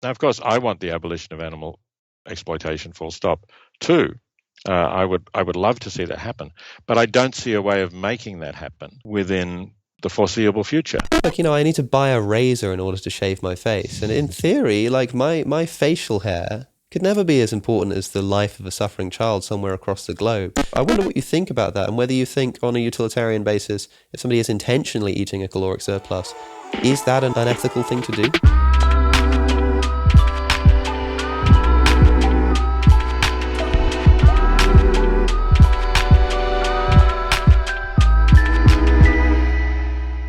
Now, of course, I want the abolition of animal exploitation, full stop, too. I would love to see that happen, but I don't see a way of making that happen within the foreseeable future. Like, I need to buy a razor in order to shave my face. And in theory, like my facial hair could never be as important as the life of a suffering child somewhere across the globe. I wonder what you think about that, and whether you think on a utilitarian basis, if somebody is intentionally eating a caloric surplus, is that an unethical thing to do?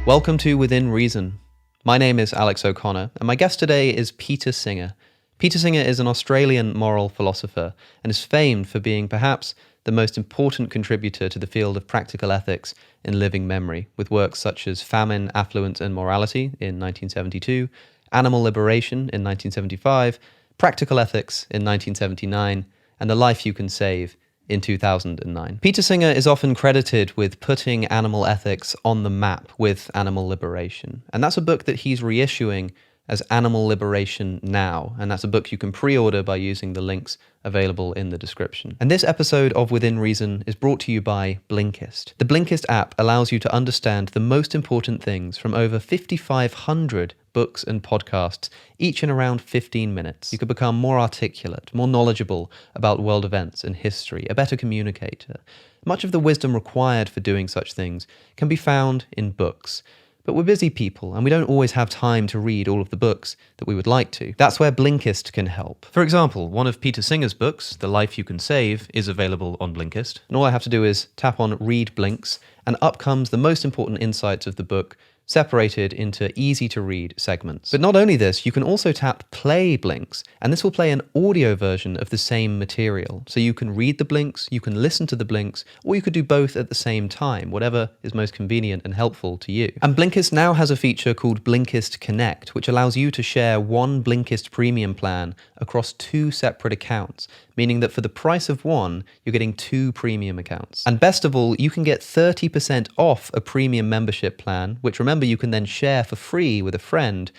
Welcome to Within Reason. My name is Alex O'Connor, and my guest today is Peter Singer. Peter Singer is an Australian moral philosopher and is famed for being perhaps the most important contributor to the field of practical ethics in living memory, with works such as Famine, Affluence and Morality in 1972, Animal Liberation in 1975, Practical Ethics in 1979, and The Life You Can Save in 2009. Peter Singer is often credited with putting animal ethics on the map with Animal Liberation. And that's a book that he's reissuing as Animal Liberation Now. And that's a book you can pre-order by using the links available in the description. And this episode of Within Reason is brought to you by Blinkist. The Blinkist app allows you to understand the most important things from over 5,500 books and podcasts, each in around 15 minutes. You could become more articulate, more knowledgeable about world events and history, a better communicator. Much of the wisdom required for doing such things can be found in books. But we're busy people, and we don't always have time to read all of the books that we would like to. That's where Blinkist can help. For example, one of Peter Singer's books, The Life You Can Save, is available on Blinkist. And all I have to do is tap on Read Blinks, and up comes the most important insights of the book, separated into easy-to-read segments. But not only this, you can also tap Play Blinks, and this will play an audio version of the same material. So you can read the blinks, you can listen to the blinks, or you could do both at the same time, whatever is most convenient and helpful to you. And Blinkist now has a feature called Blinkist Connect, which allows you to share one Blinkist premium plan across two separate accounts, meaning that for the price of one, you're getting two premium accounts. And best of all, you can get 30% off a premium membership plan, which remember you can then share for free with a friend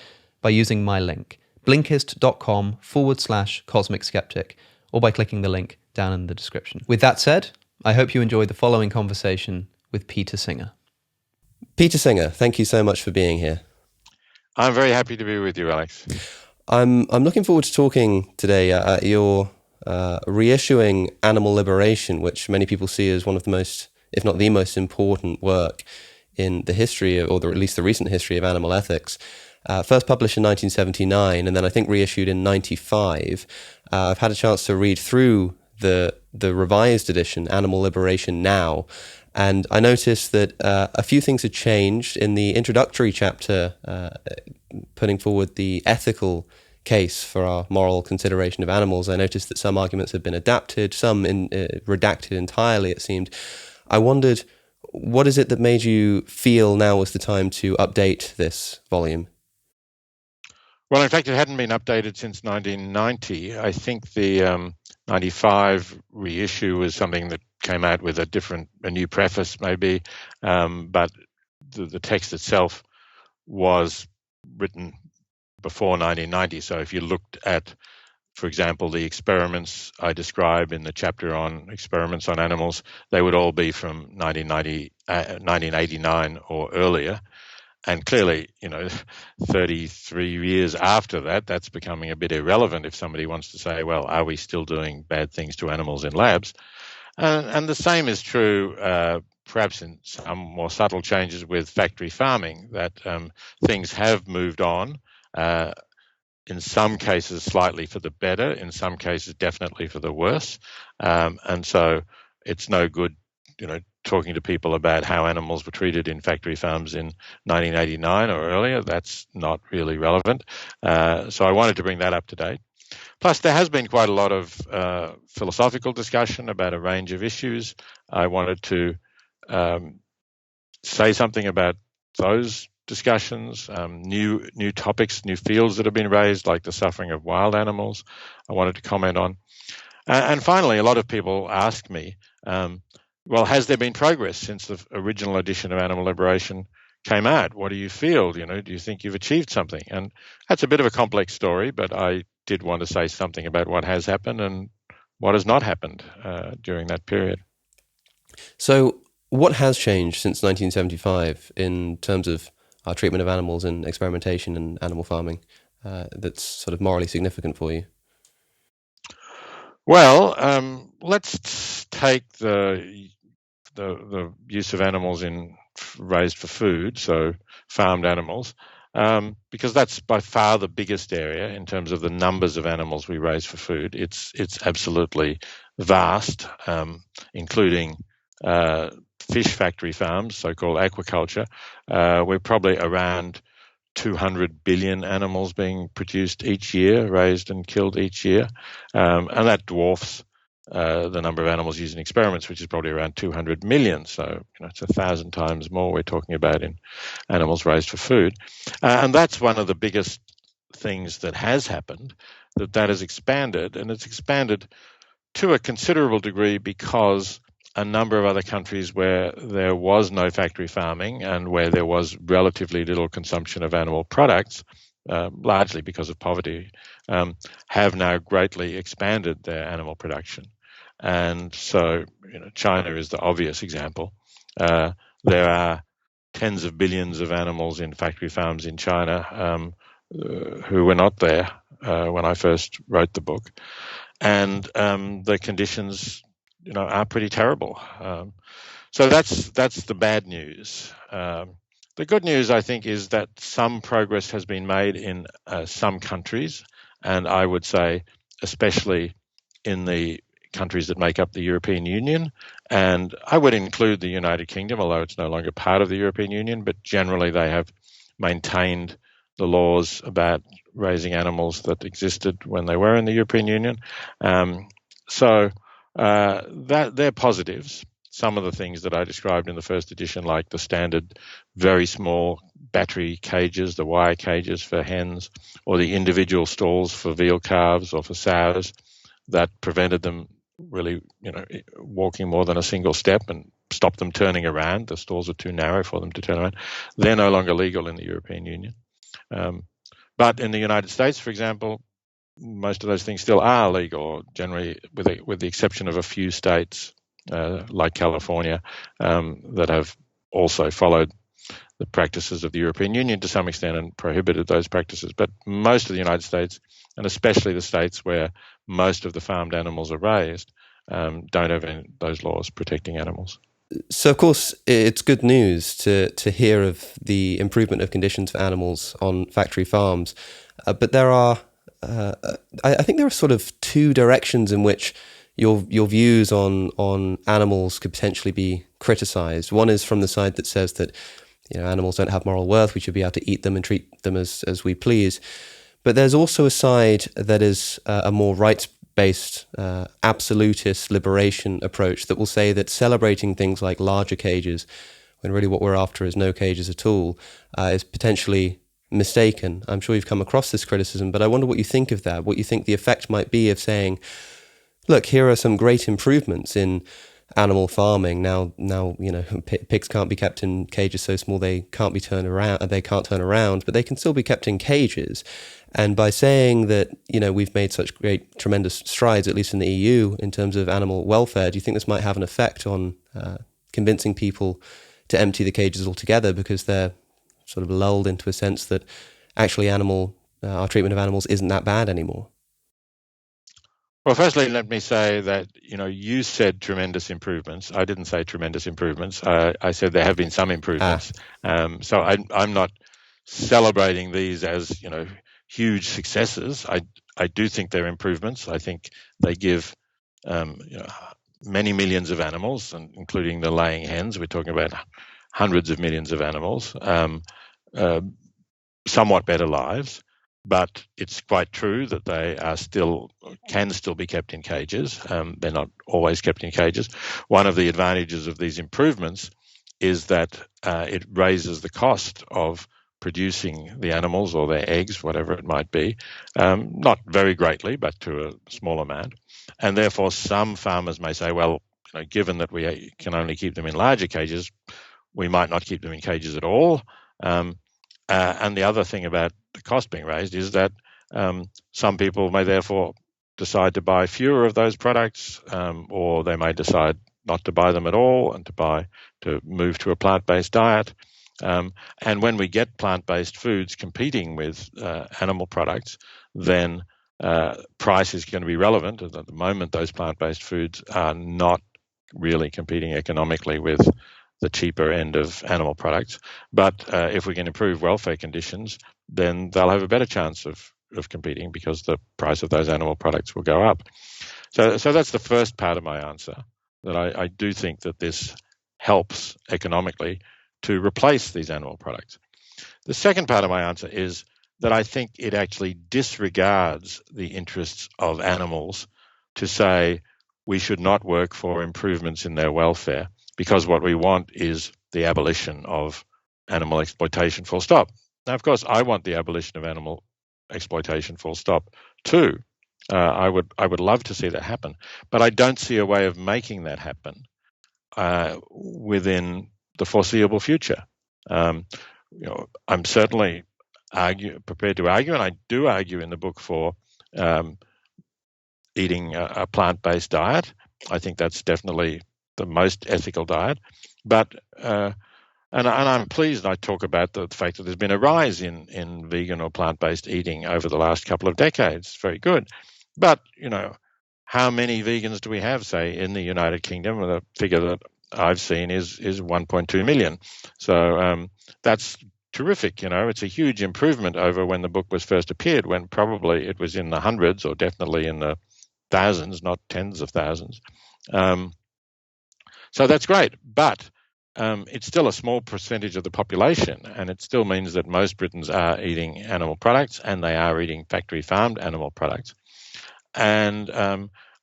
by using my link, blinkist.com/cosmic skeptic, or by clicking the link down in the description. With that said, I hope you enjoyed the following conversation with Peter Singer. Peter Singer, thank you so much for being here. I'm very happy to be with you, Alex. I'm looking forward to talking today at your reissuing Animal Liberation, which many people see as one of the most, if not the most important work in the history, or at least the recent history of animal ethics. First published in 1979, and then I think reissued in 95. I've had a chance to read through the revised edition, Animal Liberation Now, and I noticed that a few things had changed in the introductory chapter, putting forward the ethical case for our moral consideration of animals. I noticed that some arguments had been adapted, some redacted entirely, it seemed. I wondered, what is it that made you feel now was the time to update this volume? Well, in fact, it hadn't been updated since 1990. I think the 95 reissue was something that came out with a new preface maybe, but the text itself was written before 1990. So if you looked at, for example, the experiments I describe in the chapter on experiments on animals, they would all be from 1989 or earlier. And clearly, 33 years after that, that's becoming a bit irrelevant if somebody wants to say, well, are we still doing bad things to animals in labs? And the same is true, perhaps in some more subtle changes with factory farming, that things have moved on. In some cases, slightly for the better. In some cases, definitely for the worse. And so it's no good, talking to people about how animals were treated in factory farms in 1989 or earlier. That's not really relevant. So I wanted to bring that up to date. Plus, there has been quite a lot of philosophical discussion about a range of issues. I wanted to say something about those discussions, new topics, new fields that have been raised, like the suffering of wild animals, I wanted to comment on. And finally, a lot of people ask me, well, has there been progress since the original edition of Animal Liberation came out. What do you feel? Do you think you've achieved something? And that's a bit of a complex story, but I did want to say something about what has happened and what has not happened during that period. So what has changed since 1975 in terms of our treatment of animals and experimentation and animal farming that's sort of morally significant for you? Well, let's take the use of animals raised for food, so farmed animals, because that's by far the biggest area in terms of the numbers of animals we raise for food. It's absolutely vast, including fish factory farms, so-called aquaculture. We're probably around 200 billion animals being produced each year, raised and killed each year, and that dwarfs the number of animals used in experiments, which is probably around 200 million. So it's 1,000 times more we're talking about in animals raised for food. And that's one of the biggest things that has happened, that has expanded, and it's expanded to a considerable degree because a number of other countries where there was no factory farming and where there was relatively little consumption of animal products, largely because of poverty, have now greatly expanded their animal production. And so, China is the obvious example. There are tens of billions of animals in factory farms in China who were not there when I first wrote the book. And the conditions are pretty terrible. So that's the bad news. The good news, I think, is that some progress has been made in some countries, and I would say especially in the countries that make up the European Union. And I would include the United Kingdom, although it's no longer part of the European Union, but generally they have maintained the laws about raising animals that existed when they were in the European Union. So that they're positives. Some of the things that I described in the first edition, like the standard very small battery cages, the wire cages for hens, or the individual stalls for veal calves or for sows that prevented them really, walking more than a single step and stopped them turning around. The stalls are too narrow for them to turn around. They're no longer legal in the European Union. But in the United States, for example, most of those things still are legal, generally with the exception of a few states like California that have also followed the practices of the European Union to some extent and prohibited those practices. But most of the United States, and especially the states where most of the farmed animals are raised, don't have those laws protecting animals. So, of course, it's good news to hear of the improvement of conditions for animals on factory farms. But there are, I think there are sort of two directions in which your views on animals could potentially be criticised. One is from the side that says that animals don't have moral worth, we should be able to eat them and treat them as we please. But there's also a side that is a more rights-based, absolutist liberation approach that will say that celebrating things like larger cages, when really what we're after is no cages at all, is potentially mistaken. I'm sure you've come across this criticism, but I wonder what you think of that, what you think the effect might be of saying, look, here are some great improvements in animal farming. Now, pigs can't be kept in cages so small they can't turn around, but they can still be kept in cages. And by saying that, we've made such tremendous strides, at least in the EU, in terms of animal welfare, do you think this might have an effect on convincing people to empty the cages altogether because they're sort of lulled into a sense that actually our treatment of animals isn't that bad anymore? Well, firstly, let me say that, you said tremendous improvements. I didn't say tremendous improvements. I said there have been some improvements. So I'm not celebrating these as, huge successes. I do think they're improvements. I think they give many millions of animals, and including the laying hens, we're talking about hundreds of millions of animals, somewhat better lives. But it's quite true that they can still be kept in cages. They're not always kept in cages. One of the advantages of these improvements is that it raises the cost of producing the animals or their eggs, whatever it might be, not very greatly, but to a small amount. And therefore, some farmers may say, well, given that we can only keep them in larger cages, we might not keep them in cages at all. And the other thing about the cost being raised is that some people may therefore decide to buy fewer of those products, or they may decide not to buy them at all and to move to a plant-based diet. And when we get plant-based foods competing with animal products, then price is going to be relevant. At the moment, those plant-based foods are not really competing economically with the cheaper end of animal products. But if we can improve welfare conditions, then they'll have a better chance of competing because the price of those animal products will go up. So that's the first part of my answer, that I do think that this helps economically to replace these animal products. The second part of my answer is that I think it actually disregards the interests of animals to say we should not work for improvements in their welfare, because what we want is the abolition of animal exploitation, full stop. Now, of course, I want the abolition of animal exploitation, full stop, too. I would love to see that happen, but I don't see a way of making that happen within the foreseeable future. I'm certainly prepared to argue, and I do argue in the book for eating a plant-based diet. I think that's definitely the most ethical diet. But and I'm pleased I talk about the fact that there's been a rise in vegan or plant-based eating over the last couple of decades. Very good. But, how many vegans do we have, say, in the United Kingdom? The figure that I've seen is 1.2 million. So that's terrific. It's a huge improvement over when the book was first appeared, when probably it was in the hundreds or definitely in the thousands, not tens of thousands. So that's great. But it's still a small percentage of the population, and it still means that most Britons are eating animal products, and they are eating factory-farmed animal products. And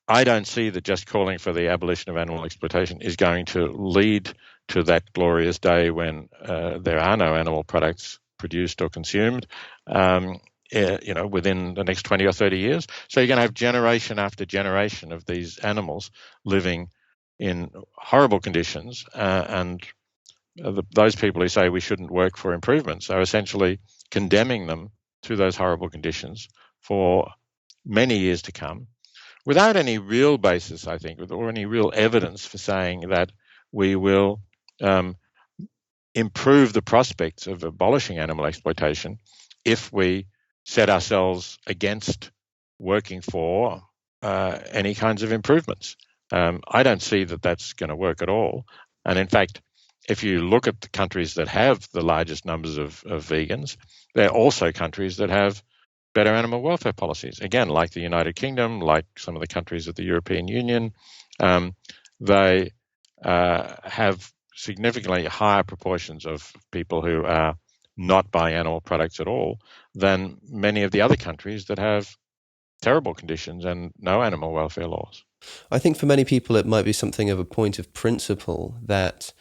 I don't see that just calling for the abolition of animal exploitation is going to lead to that glorious day when there are no animal products produced or consumed, within the next 20 or 30 years. So you're going to have generation after generation of these animals living in horrible conditions, and those people who say we shouldn't work for improvements are essentially condemning them to those horrible conditions for many years to come, without any real basis, I think, or any real evidence for saying that we will improve the prospects of abolishing animal exploitation if we set ourselves against working for any kinds of improvements. I don't see that that's going to work at all. And in fact, if you look at the countries that have the largest numbers of vegans, they're also countries that have better animal welfare policies. Again, like the United Kingdom, like some of the countries of the European Union, they have significantly higher proportions of people who are not buying animal products at all than many of the other countries that have terrible conditions and no animal welfare laws. I think for many people it might be something of a point of principle that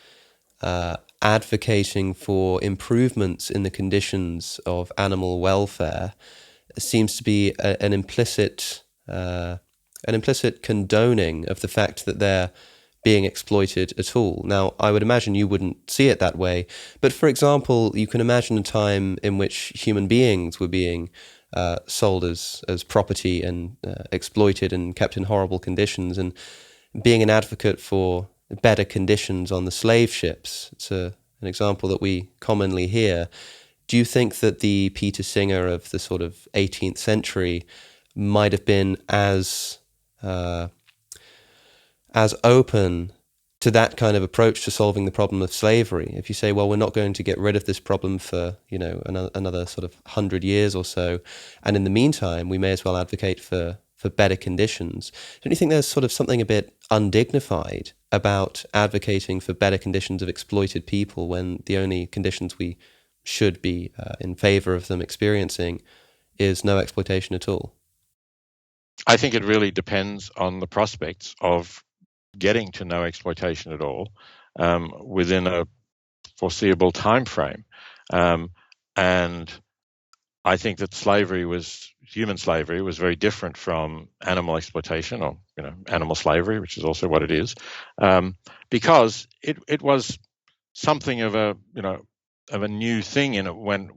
advocating for improvements in the conditions of animal welfare seems to be an implicit condoning of the fact that they're being exploited at all. Now, I would imagine you wouldn't see it that way, but for example, you can imagine a time in which human beings were being sold as property and exploited and kept in horrible conditions, and being an advocate for better conditions on the slave ships. It's an example that we commonly hear. Do you think that the Peter Singer of the sort of 18th century might have been as open to that kind of approach to solving the problem of slavery? If you say, well, we're not going to get rid of this problem for, another sort of 100 years or so, and in the meantime, we may as well advocate for better conditions. Don't you think there's sort of something a bit undignified about advocating for better conditions of exploited people when the only conditions we should be in favor of them experiencing is no exploitation at all? I think it really depends on the prospects of getting to no exploitation at all within a foreseeable time frame. And I think that human slavery was very different from animal exploitation, or animal slavery, which is also what it is, because it was something of a new thing in it.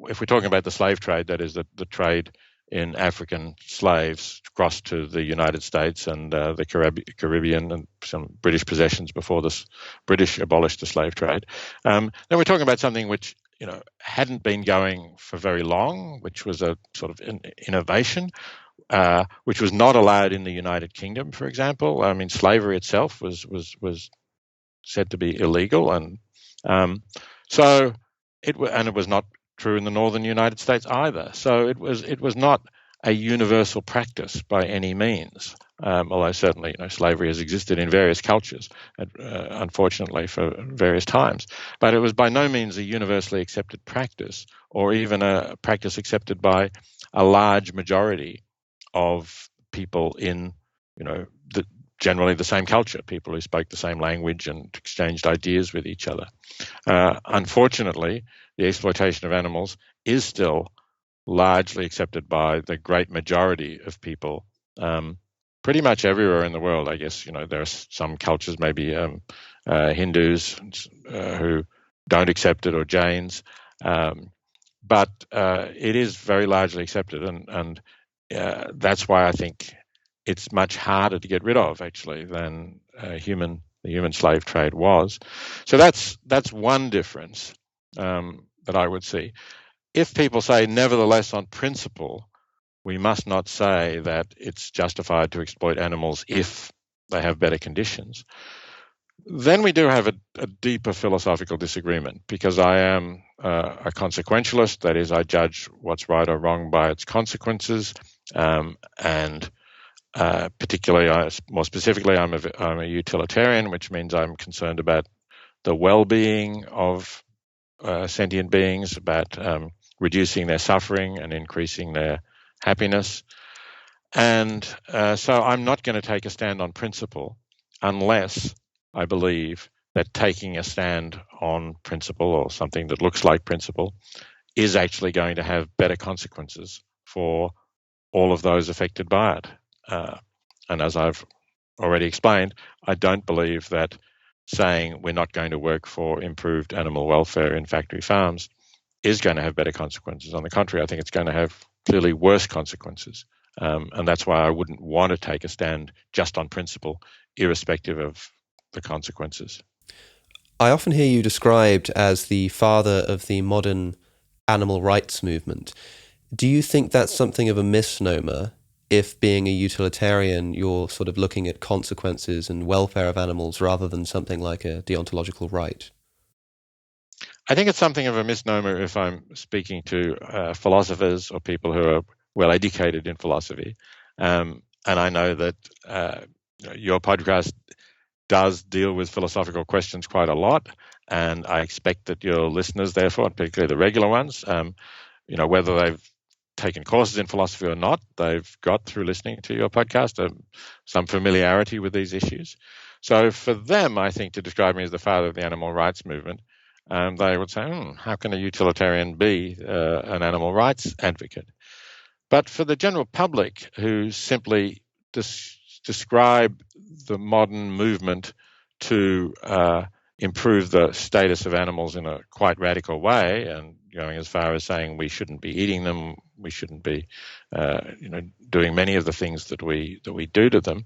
If we're talking about the slave trade, that is the trade in African slaves crossed to the United States and the Caribbean and some British possessions before the British abolished the slave trade. Then we're talking about something which hadn't been going for very long, which was a sort of innovation, which was not allowed in the United Kingdom, for example. I mean, slavery itself was said to be illegal, and it was not true in the northern United States either. So it was not a universal practice by any means. Although certainly, slavery has existed in various cultures, unfortunately, for various times. But it was by no means a universally accepted practice, or even a practice accepted by a large majority of people in, generally the same culture, people who spoke the same language and exchanged ideas with each other. Unfortunately, the exploitation of animals is still largely accepted by the great majority of people, pretty much everywhere in the world. I guess, there are some cultures, maybe Hindus who don't accept it, or Jains, but it is very largely accepted, and that's why I think it's much harder to get rid of, actually, than the human slave trade was. So that's one difference that I would see. If people say, nevertheless, on principle, we must not say that it's justified to exploit animals if they have better conditions, then we do have a deeper philosophical disagreement, because I am a consequentialist. That is, I judge what's right or wrong by its consequences, and particularly, more specifically, I'm a utilitarian, which means I'm concerned about the well-being of sentient beings, about reducing their suffering and increasing their happiness. And so I'm not going to take a stand on principle unless I believe that taking a stand on principle, or something that looks like principle, is actually going to have better consequences for all of those affected by it. And as I've already explained, I don't believe that saying we're not going to work for improved animal welfare in factory farms is going to have better consequences. On the contrary, I think it's going to have clearly worse consequences. And that's why I wouldn't want to take a stand just on principle, irrespective of the consequences. I often hear you described as the father of the modern animal rights movement. Do you think that's something of a misnomer, if being a utilitarian, you're sort of looking at consequences and welfare of animals rather than something like a deontological right? I think it's something of a misnomer if I'm speaking to philosophers or people who are well educated in philosophy. And I know that your podcast does deal with philosophical questions quite a lot, and I expect that your listeners, therefore, particularly the regular ones, whether they've taken courses in philosophy or not, they've got, through listening to your podcast, some familiarity with these issues. So for them, I think, to describe me as the father of the animal rights movement, they would say, how can a utilitarian be an animal rights advocate? But for the general public, who simply describe the modern movement to improve the status of animals in a quite radical way, and going as far as saying we shouldn't be eating them, we shouldn't be, doing many of the things that we do to them.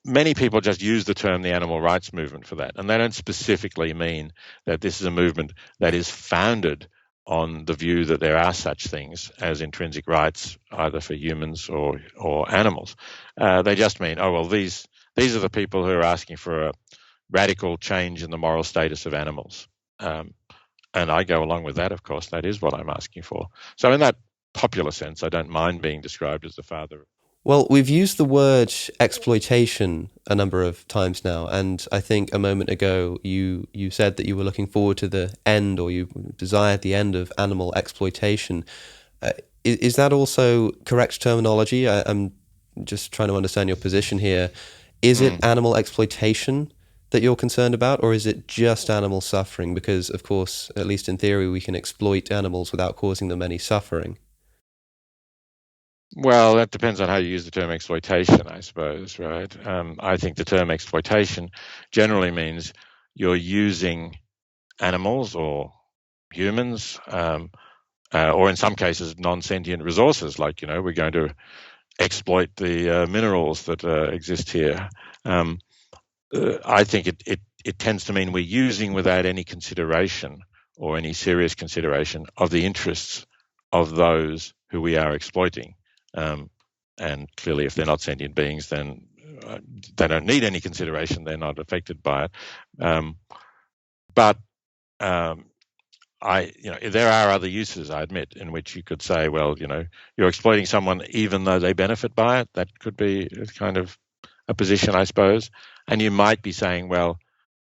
Many people just use the term the animal rights movement for that, and they don't specifically mean that this is a movement that is founded on the view that there are such things as intrinsic rights, either for humans or animals. They just mean, these are the people who are asking for a radical change in the moral status of animals. And I go along with that, of course. That is what I'm asking for. So in that popular sense, I don't mind being described as the father. Well, we've used the word exploitation a number of times now, and I think a moment ago you said that you were looking forward to the end, or you desired the end of animal exploitation. Is that also correct terminology? I'm just trying to understand your position here. Is it animal exploitation that you're concerned about, or is it just animal suffering? Because, of course, at least in theory, we can exploit animals without causing them any suffering. Well, that depends on how you use the term exploitation, I suppose, right? I think the term exploitation generally means you're using animals or humans, or in some cases non-sentient resources, like, we're going to exploit the minerals that exist here. I think it tends to mean we're using without any consideration or any serious consideration of the interests of those who we are exploiting. And clearly, if they're not sentient beings, then they don't need any consideration. They're not affected by it. But there are other uses, I admit, in which you could say, well, you're exploiting someone even though they benefit by it. That could be kind of a position, I suppose. And you might be saying, well,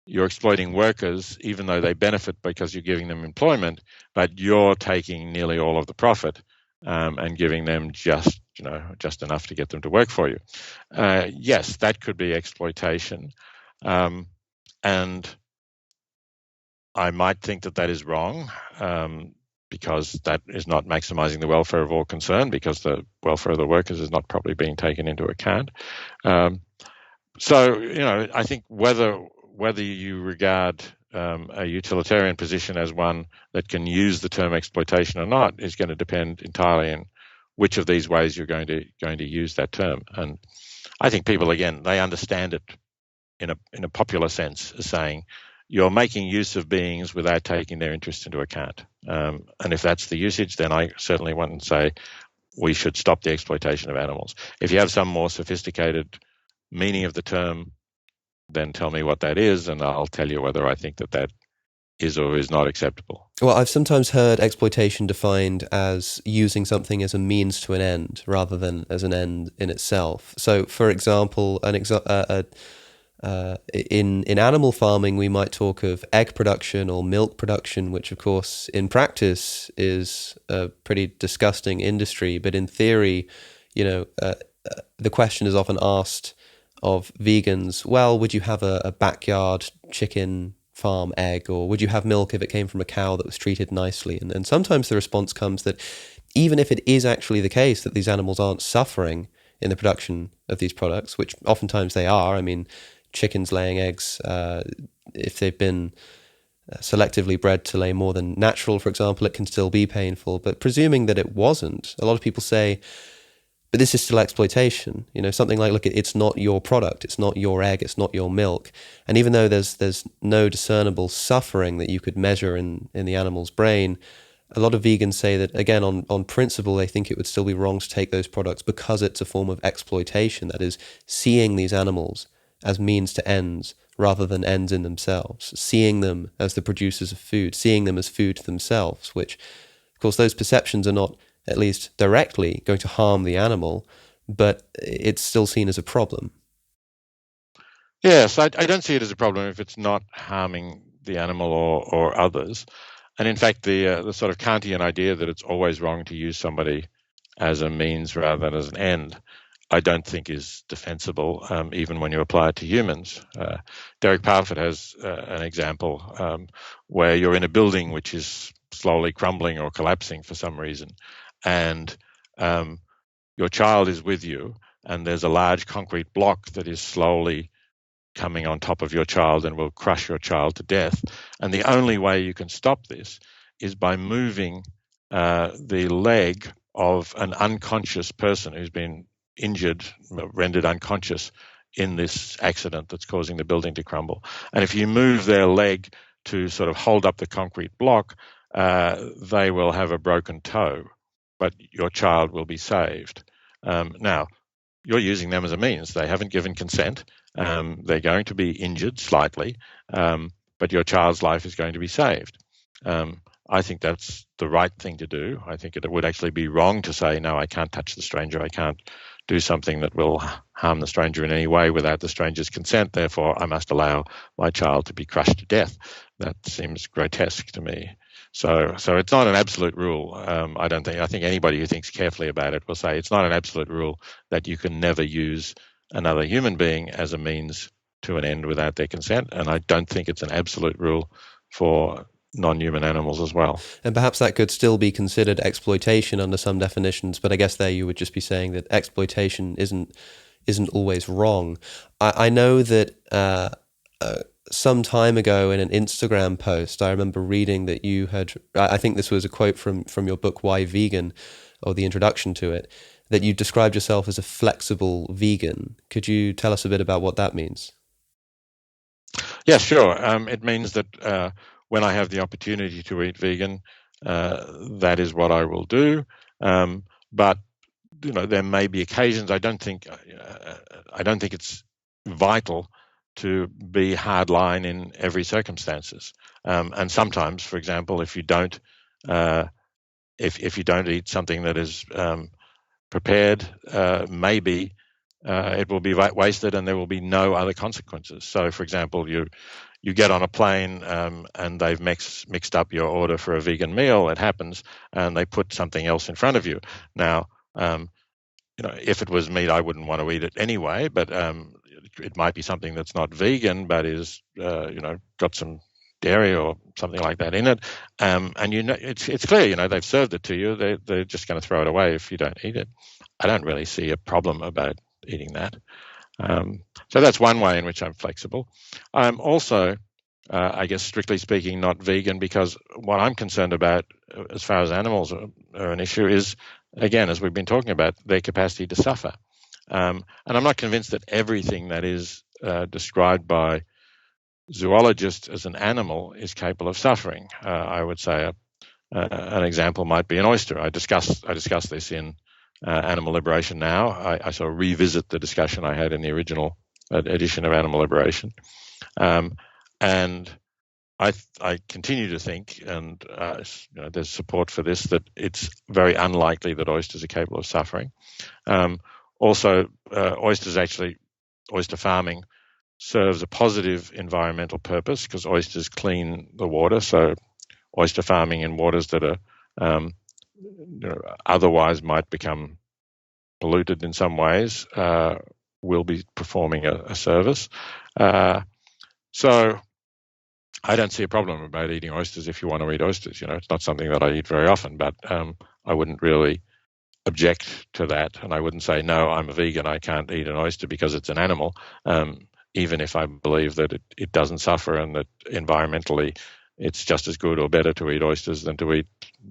you're exploiting workers even though they benefit because you're giving them employment, but you're taking nearly all of the profit and giving them just enough to get them to work for you. Yes, that could be exploitation. And I might think that is wrong, because that is not maximizing the welfare of all concerned, because the welfare of the workers is not properly being taken into account. So, I think whether you regard a utilitarian position as one that can use the term exploitation or not is going to depend entirely on which of these ways you're going to use that term. And I think people, again, they understand it in a popular sense as saying you're making use of beings without taking their interests into account. And if that's the usage, then I certainly want to say we should stop the exploitation of animals. If you have some more sophisticated meaning of the term, then tell me what that is, and I'll tell you whether I think that is or is not acceptable. Well, I've sometimes heard exploitation defined as using something as a means to an end rather than as an end in itself. So, for example, in animal farming, we might talk of egg production or milk production, which, of course, in practice is a pretty disgusting industry. But in theory, the question is often asked of vegans, well, would you have a backyard chicken farm egg, or would you have milk if it came from a cow that was treated nicely? And sometimes the response comes that even if it is actually the case that these animals aren't suffering in the production of these products, which oftentimes they are, I mean, chickens laying eggs, if they've been selectively bred to lay more than natural, for example, it can still be painful. But presuming that it wasn't, a lot of people say, but this is still exploitation. Something like, look, it's not your product, it's not your egg, it's not your milk. And even though there's no discernible suffering that you could measure in the animal's brain, a lot of vegans say that, again, on principle, they think it would still be wrong to take those products because it's a form of exploitation. That is, seeing these animals as means to ends rather than ends in themselves, seeing them as the producers of food, seeing them as food themselves, which, of course, those perceptions are not, at least directly, going to harm the animal, but it's still seen as a problem. Yes, I don't see it as a problem if it's not harming the animal or others. And in fact, the sort of Kantian idea that it's always wrong to use somebody as a means rather than as an end, I don't think is defensible, even when you apply it to humans. Derek Parfit has an example where you're in a building which is slowly crumbling or collapsing for some reason, and your child is with you, and there's a large concrete block that is slowly coming on top of your child and will crush your child to death. And the only way you can stop this is by moving the leg of an unconscious person who's been injured, rendered unconscious in this accident that's causing the building to crumble. And if you move their leg to sort of hold up the concrete block, they will have a broken toe, but your child will be saved. Now, you're using them as a means. They haven't given consent. They're going to be injured slightly, but your child's life is going to be saved. I think that's the right thing to do. I think it would actually be wrong to say, no, I can't touch the stranger. I can't do something that will harm the stranger in any way without the stranger's consent. Therefore, I must allow my child to be crushed to death. That seems grotesque to me. So it's not an absolute rule. I think anybody who thinks carefully about it will say it's not an absolute rule that you can never use another human being as a means to an end without their consent. And I don't think it's an absolute rule for non-human animals as well. And perhaps that could still be considered exploitation under some definitions, but I guess there you would just be saying that exploitation isn't always wrong. I know that some time ago in an Instagram post, I remember reading that you had, I think this was a quote from your book, Why Vegan, or the introduction to it, that you described yourself as a flexible vegan. Could you tell us a bit about what that means? Yeah, sure. It means that when I have the opportunity to eat vegan, that is what I will do. But there may be occasions. I don't think it's vital to be hardline in every circumstances. And sometimes, for example, if you don't if you don't eat something that is prepared, maybe it will be wasted and there will be no other consequences. So, for example, you get on a plane and they've mixed up your order for a vegan meal. It happens, and they put something else in front of you. Now, if it was meat, I wouldn't want to eat it anyway. But it might be something that's not vegan, but is got some dairy or something like that in it, and it's clear they've served it to you. They're just going to throw it away if you don't eat it. I don't really see a problem about eating that. So that's one way in which I'm flexible. I'm also, I guess, strictly speaking, not vegan, because what I'm concerned about as far as animals are an issue is, again, as we've been talking about, their capacity to suffer. And I'm not convinced that everything that is described by zoologists as an animal is capable of suffering. I would say an example might be an oyster. I discussed this in Animal Liberation Now. I sort of revisit the discussion I had in the original edition of Animal Liberation, and I continue to think, and there's support for this, that it's very unlikely that oysters are capable of suffering. Also, oyster farming serves a positive environmental purpose because oysters clean the water. So oyster farming in waters that are otherwise might become polluted in some ways will be performing a service. So I don't see a problem about eating oysters if you want to eat oysters. It's not something that I eat very often, but I wouldn't really object to that. And I wouldn't say, no, I'm a vegan, I can't eat an oyster because it's an animal, even if I believe that it doesn't suffer and that environmentally it's just as good or better to eat oysters than to eat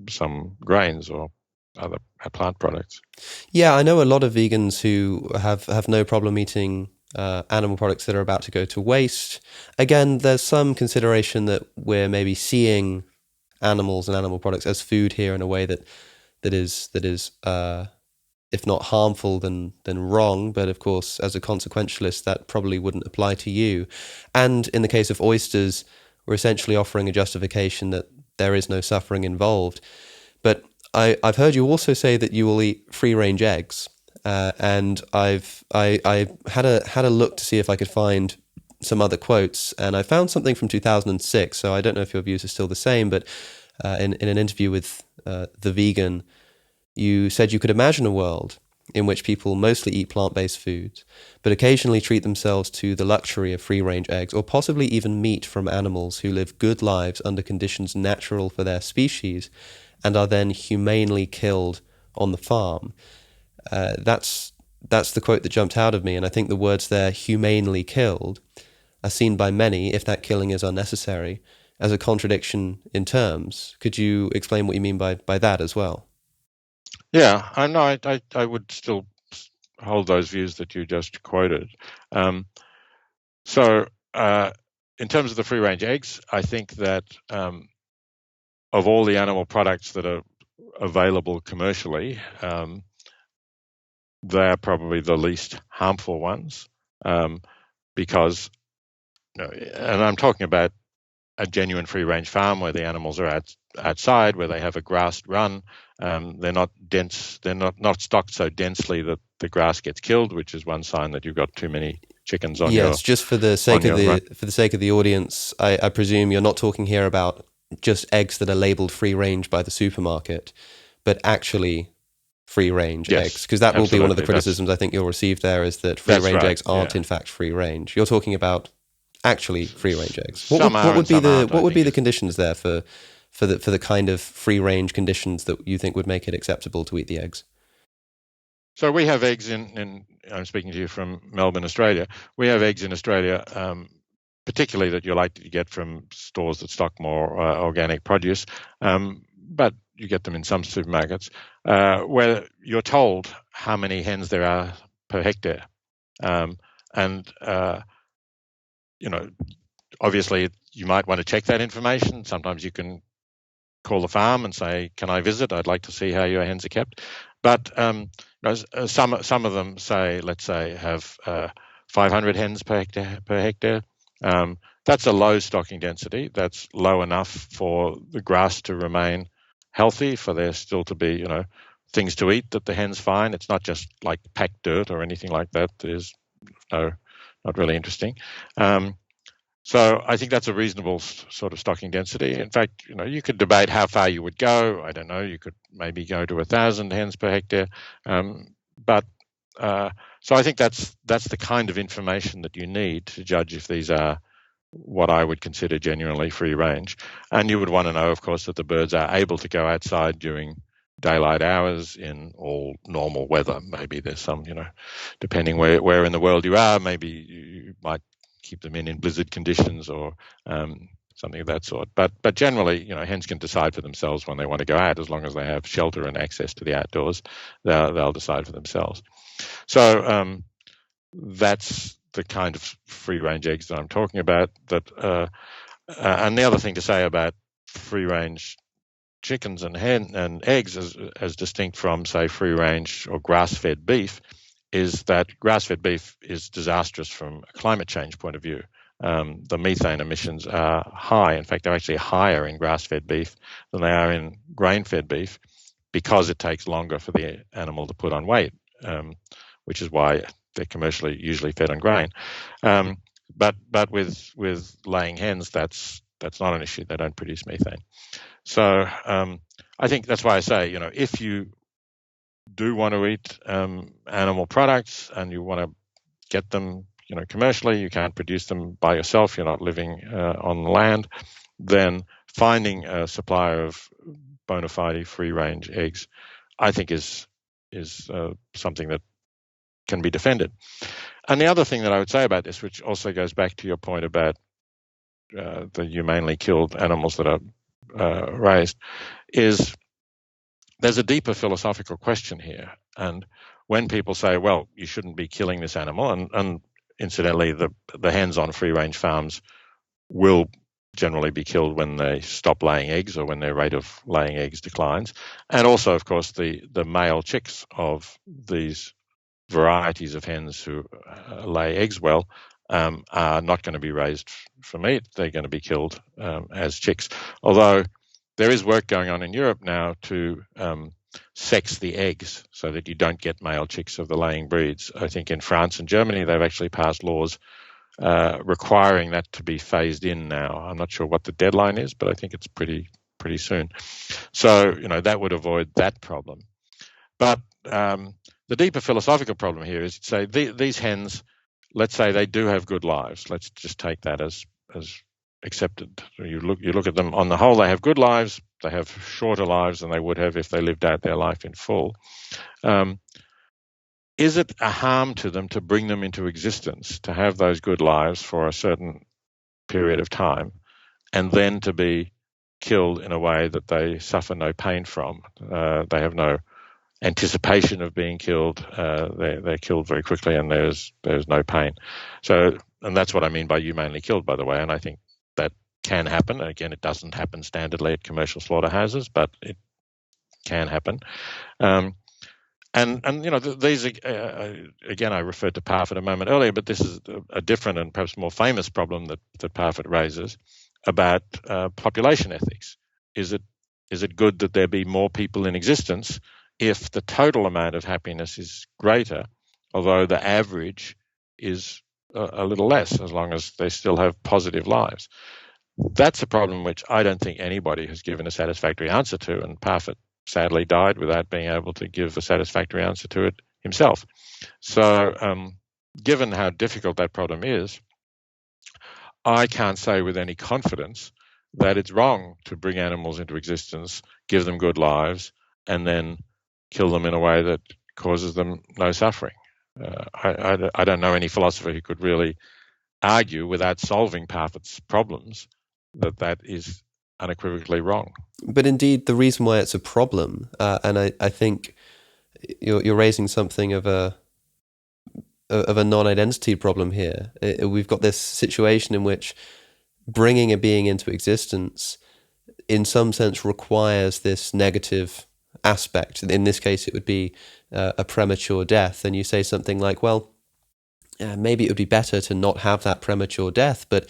some grains or other plant products. Yeah, I know a lot of vegans who have no problem eating animal products that are about to go to waste. Again, there's some consideration that we're maybe seeing animals and animal products as food here in a way that is if not harmful, then wrong. But of course, as a consequentialist, that probably wouldn't apply to you. And in the case of oysters, we're essentially offering a justification that there is no suffering involved. But I've heard you also say that you will eat free-range eggs, and I had a look to see if I could find some other quotes, and I found something from 2006. So I don't know if your views are still the same, but in an interview with The Vegan, you said you could imagine a world in which people mostly eat plant-based foods, but occasionally treat themselves to the luxury of free-range eggs, or possibly even meat from animals who live good lives under conditions natural for their species, and are then humanely killed on the farm. That's the quote that jumped out of me, and I think the words there, humanely killed, are seen by many, if that killing is unnecessary, as a contradiction in terms. Could you explain what you mean by that as well? Yeah, I know. I would still hold those views that you just quoted. So in terms of the free-range eggs, I think that of all the animal products that are available commercially, they're probably the least harmful ones, because, and I'm talking about a genuine free-range farm where the animals are outside, where they have a grassed run. They're not dense. They're not stocked so densely that the grass gets killed, which is one sign that you've got too many chickens on your. Yes, just for the sake of the audience, I presume you're not talking here about just eggs that are labeled free range by the supermarket, but actually free range eggs, because that will be one of the criticisms I think you'll receive there, is that free range eggs aren't in fact free range. You're talking about actually free range eggs. What would be the conditions there for the kind of free range conditions that you think would make it acceptable to eat the eggs? So we have eggs in I'm speaking to you from Melbourne, Australia. We have eggs in Australia particularly that you're likely to get from stores that stock more organic produce, but you get them in some supermarkets, where you're told how many hens there are per hectare. Obviously you might want to check that information. Sometimes you can call the farm and say, can I visit? I'd like to see how your hens are kept. But some of them say, let's say, have 500 hens per hectare. That's a low stocking density. That's low enough for the grass to remain healthy, for there still to be, things to eat that the hens find. It's not just like packed dirt or anything like that. There's not really interesting. So I think that's a reasonable sort of stocking density. In fact, you could debate how far you would go. I don't know. You could maybe go to 1,000 hens per hectare. So I think that's the kind of information that you need to judge if these are what I would consider genuinely free range. And you would want to know, of course, that the birds are able to go outside during daylight hours in all normal weather. Maybe there's some, depending where in the world you are, maybe you might keep them in blizzard conditions or something of that sort. But generally, hens can decide for themselves when they want to go out, as long as they have shelter and access to the outdoors. They'll decide for themselves. So that's the kind of free-range eggs that I'm talking about. And the other thing to say about free-range chickens and eggs, as distinct from, say, free-range or grass-fed beef, is that grass-fed beef is disastrous from a climate change point of view. The methane emissions are high. In fact, they're actually higher in grass-fed beef than they are in grain-fed beef, because it takes longer for the animal to put on weight, which is why they're commercially usually fed on grain. But with laying hens, that's not an issue. They don't produce methane. So I think that's why I say, if you do want to eat animal products and you want to get them, commercially, you can't produce them by yourself, you're not living on the land, then finding a supplier of bona fide free-range eggs, I think is something that can be defended. And the other thing that I would say about this, which also goes back to your point about the humanely killed animals that are raised, is there's a deeper philosophical question here. And when people say, well, you shouldn't be killing this animal, and incidentally, the hens on free-range farms will generally be killed when they stop laying eggs or when their rate of laying eggs declines. And also, of course, the male chicks of these varieties of hens who lay eggs well are not going to be raised for meat. They're going to be killed as chicks. Although there is work going on in Europe now to sex the eggs so that you don't get male chicks of the laying breeds. I think in France and Germany, they've actually passed laws requiring that to be phased in now. I'm not sure what the deadline is, but I think it's pretty soon. So, that would avoid that problem. But the deeper philosophical problem here is, say, these hens, let's say they do have good lives. Let's just take that as accepted. So you look at them on the whole, they have good lives. They have shorter lives than they would have if they lived out their life in full. Is it a harm to them to bring them into existence, to have those good lives for a certain period of time, and then to be killed in a way that they suffer no pain from? They have no anticipation of being killed. They're killed very quickly, and there's no pain. So, and that's what I mean by humanely killed, by the way. And I think that can happen. Again, it doesn't happen standardly at commercial slaughterhouses, but it can happen. And these again, I referred to Parfitt a moment earlier, but this is a different and perhaps more famous problem that Parfitt raises about population ethics. Is it good that there be more people in existence if the total amount of happiness is greater, although the average is a little less, as long as they still have positive lives? That's a problem which I don't think anybody has given a satisfactory answer to, and Parfitt sadly died without being able to give a satisfactory answer to it himself. So given how difficult that problem is, I can't say with any confidence that it's wrong to bring animals into existence, give them good lives, and then kill them in a way that causes them no suffering. I don't know any philosopher who could really argue without solving Parfitt's problems that is unequivocally wrong. But indeed, the reason why it's a problem, and I think you're raising something of a non-identity problem here. We've got this situation in which bringing a being into existence, in some sense, requires this negative aspect. In this case, it would be a premature death. And you say something like, well, maybe it would be better to not have that premature death, but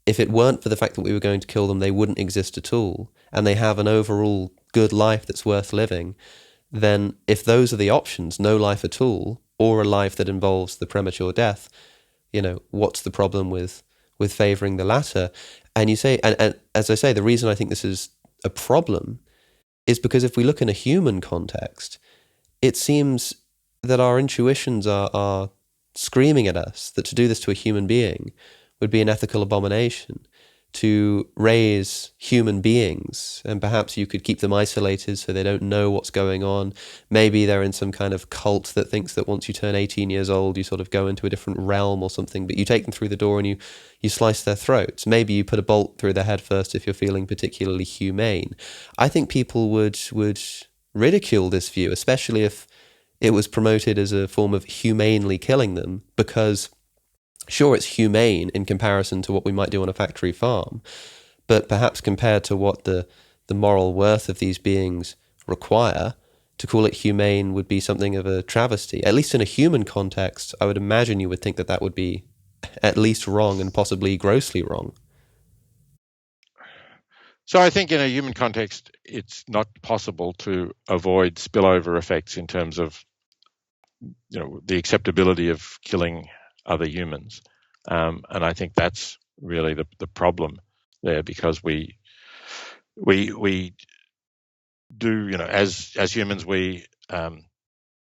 if it weren't for the fact that we were going to kill them, they wouldn't exist at all, and they have an overall good life that's worth living, then if those are the options, no life at all, or a life that involves the premature death, what's the problem with favouring the latter? And you say, and as I say, the reason I think this is a problem is because if we look in a human context, it seems that our intuitions are screaming at us that to do this to a human being would be an ethical abomination. To raise human beings, and perhaps you could keep them isolated so they don't know what's going on. Maybe they're in some kind of cult that thinks that once you turn 18 years old, you sort of go into a different realm or something, but you take them through the door and you slice their throats. Maybe you put a bolt through their head first if you're feeling particularly humane. I think people would ridicule this view, especially if it was promoted as a form of humanely killing them, because sure, it's humane in comparison to what we might do on a factory farm, but perhaps compared to what the moral worth of these beings require, to call it humane would be something of a travesty. At least in a human context, I would imagine you would think that would be at least wrong and possibly grossly wrong. So I think in a human context, it's not possible to avoid spillover effects in terms of the acceptability of killing other humans, and I think that's really the problem there, because we do, as humans, we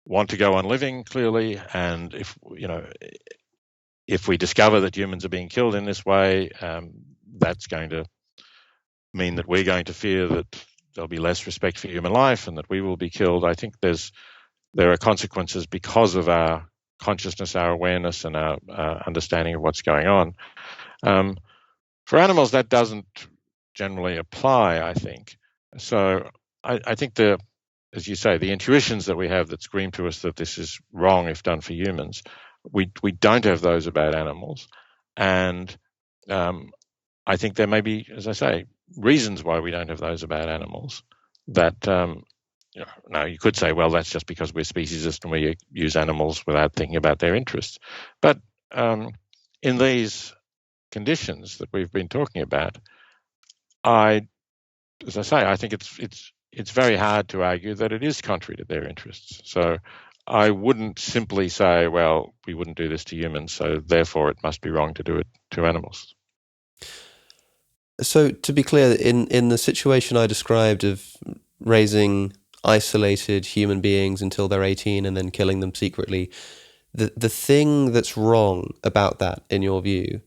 want to go on living clearly, and if we discover that humans are being killed in this way, that's going to mean that we're going to fear that there'll be less respect for human life and that we will be killed. I think there are consequences because of our consciousness, our awareness, and our understanding of what's going on. For animals, that doesn't generally apply, I think. So I think as you say, the intuitions that we have that scream to us that this is wrong if done for humans, we don't have those about animals. And I think there may be, as I say, reasons why we don't have those about animals that now, you could say, well, that's just because we're speciesist and we use animals without thinking about their interests. But in these conditions that we've been talking about, as I say, I think it's very hard to argue that it is contrary to their interests. So I wouldn't simply say, well, we wouldn't do this to humans, so therefore it must be wrong to do it to animals. So to be clear, in the situation I described of raising isolated human beings until they're 18 and then killing them secretly, the thing that's wrong about that, in your view,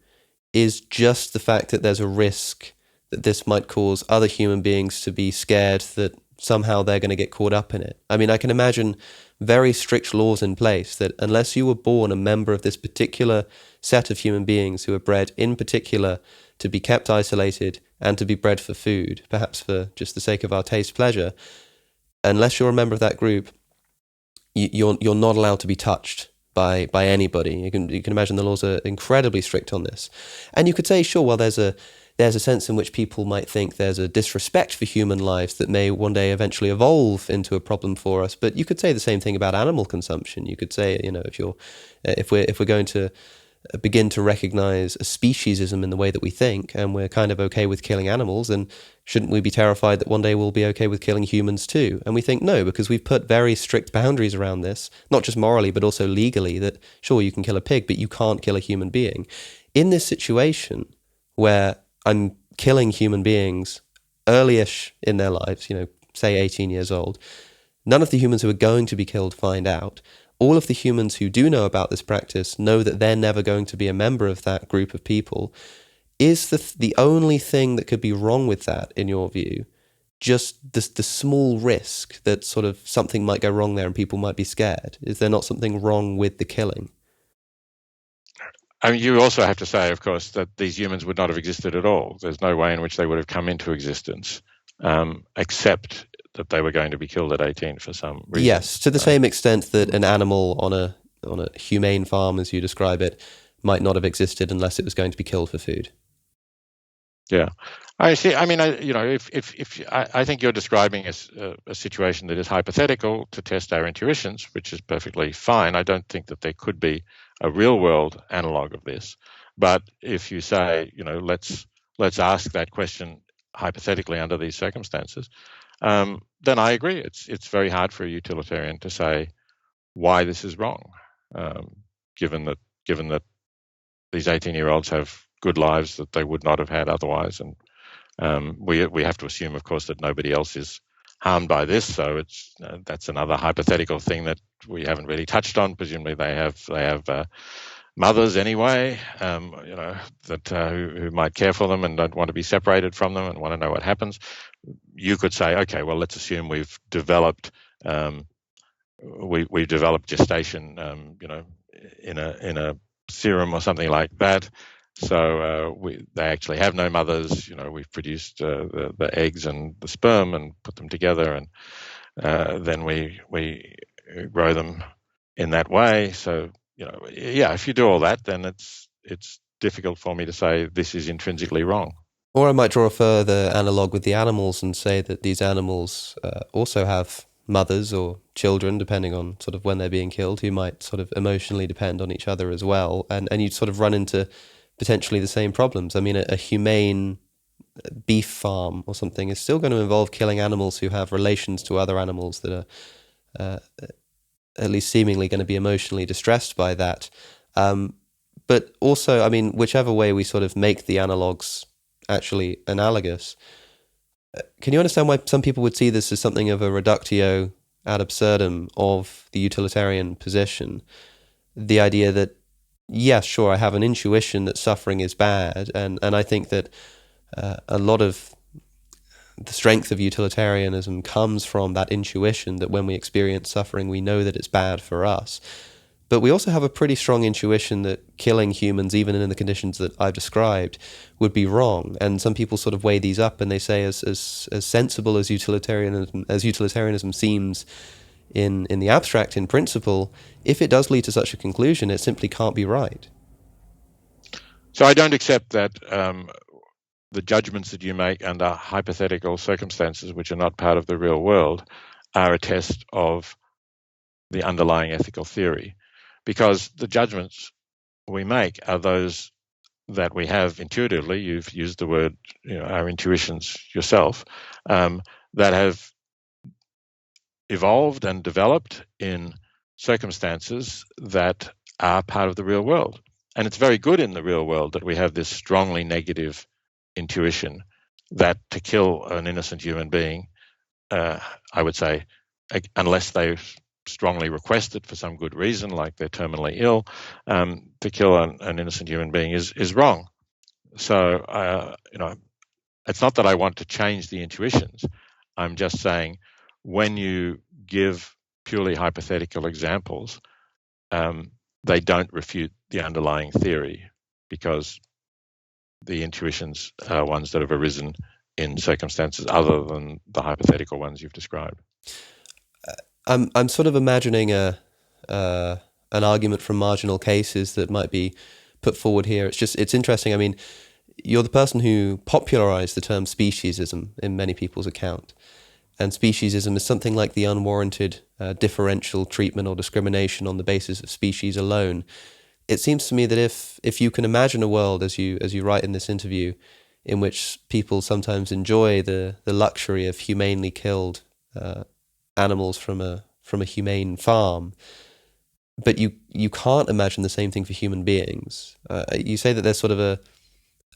is just the fact that there's a risk that this might cause other human beings to be scared that somehow they're going to get caught up in it. I mean, I can imagine very strict laws in place that unless you were born a member of this particular set of human beings who are bred in particular to be kept isolated and to be bred for food, perhaps for just the sake of our taste pleasure, unless you're a member of that group, you're not allowed to be touched by anybody. You can imagine the laws are incredibly strict on this. And you could say, sure, well, there's a sense in which people might think there's a disrespect for human lives that may one day eventually evolve into a problem for us. But you could say the same thing about animal consumption. You could say, if we're going to begin to recognize a speciesism in the way that we think, and we're kind of okay with killing animals, then shouldn't we be terrified that one day we'll be okay with killing humans too? And we think no, because we've put very strict boundaries around this, not just morally, but also legally, that sure, you can kill a pig, but you can't kill a human being. In this situation where I'm killing human beings early-ish in their lives, say 18 years old, none of the humans who are going to be killed find out. All of the humans who do know about this practice know that they're never going to be a member of that group of people. Is the only thing that could be wrong with that, in your view, just the small risk that sort of something might go wrong there and people might be scared? Is there not something wrong with the killing? I mean, you also have to say, of course, that these humans would not have existed at all. There's no way in which they would have come into existence, except that they were going to be killed at 18 for some reason. Yes, to the same extent that an animal on a humane farm, as you describe it, might not have existed unless it was going to be killed for food. Yeah, I see. I mean, I think you're describing a situation that is hypothetical to test our intuitions, which is perfectly fine. I don't think that there could be a real world analog of this. But if you say, let's ask that question hypothetically under these circumstances, then I agree. It's very hard for a utilitarian to say why this is wrong, given that these 18-year-olds have good lives that they would not have had otherwise, and we have to assume, of course, that nobody else is harmed by this. So that's another hypothetical thing that we haven't really touched on. Presumably, they have mothers anyway, who might care for them and don't want to be separated from them and want to know what happens. You could say, okay, well, let's assume we've developed we've developed gestation, in a serum or something like that. So they actually have no mothers. We've produced the eggs and the sperm and put them together, and then we grow them in that way. So if you do all that, then it's difficult for me to say this is intrinsically wrong. Or I might draw a further analog with the animals and say that these animals also have mothers or children, depending on sort of when they're being killed, who might sort of emotionally depend on each other as well, and you sort of run into potentially the same problems. I mean, a humane beef farm or something is still going to involve killing animals who have relations to other animals that are at least seemingly going to be emotionally distressed by that. But also, I mean, whichever way we sort of make the analogs actually analogous, can you understand why some people would see this as something of a reductio ad absurdum of the utilitarian position? The idea that, yes, sure, I have an intuition that suffering is bad, and I think that a lot of the strength of utilitarianism comes from that intuition that when we experience suffering, we know that it's bad for us. But we also have a pretty strong intuition that killing humans, even in the conditions that I've described, would be wrong. And some people sort of weigh these up and they say, as sensible as utilitarianism seems in the abstract, in principle, if it does lead to such a conclusion, it simply can't be right. So I don't accept that the judgments that you make under hypothetical circumstances, which are not part of the real world, are a test of the underlying ethical theory, because the judgments we make are those that we have intuitively. You've used the word, our intuitions yourself, that have evolved and developed in circumstances that are part of the real world. And it's very good in the real world that we have this strongly negative intuition that to kill an innocent human being, I would say, unless they strongly request it for some good reason, like they're terminally ill, to kill an innocent human being is wrong. So, it's not that I want to change the intuitions. I'm just saying when you give purely hypothetical examples, they don't refute the underlying theory, because the intuitions are ones that have arisen in circumstances other than the hypothetical ones you've described. I'm sort of imagining an argument from marginal cases that might be put forward here. It's interesting. I mean, you're the person who popularized the term speciesism in many people's account. And speciesism is something like the unwarranted differential treatment or discrimination on the basis of species alone. It seems to me that if you can imagine a world, as you write in this interview, in which people sometimes enjoy the luxury of humanely killed animals from a humane farm, but you can't imagine the same thing for human beings. You say that there's sort of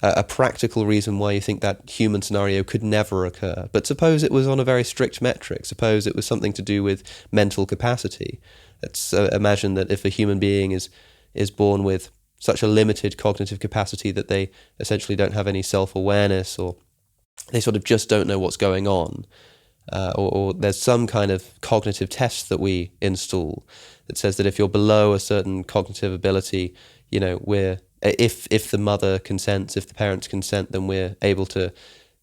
a practical reason why you think that human scenario could never occur. But suppose it was on a very strict metric. Suppose it was something to do with mental capacity. Let's imagine that if a human being is born with such a limited cognitive capacity that they essentially don't have any self-awareness, or they sort of just don't know what's going on, or there's some kind of cognitive test that we install that says that if you're below a certain cognitive ability, we're if the mother consents, if the parents consent, then we're able to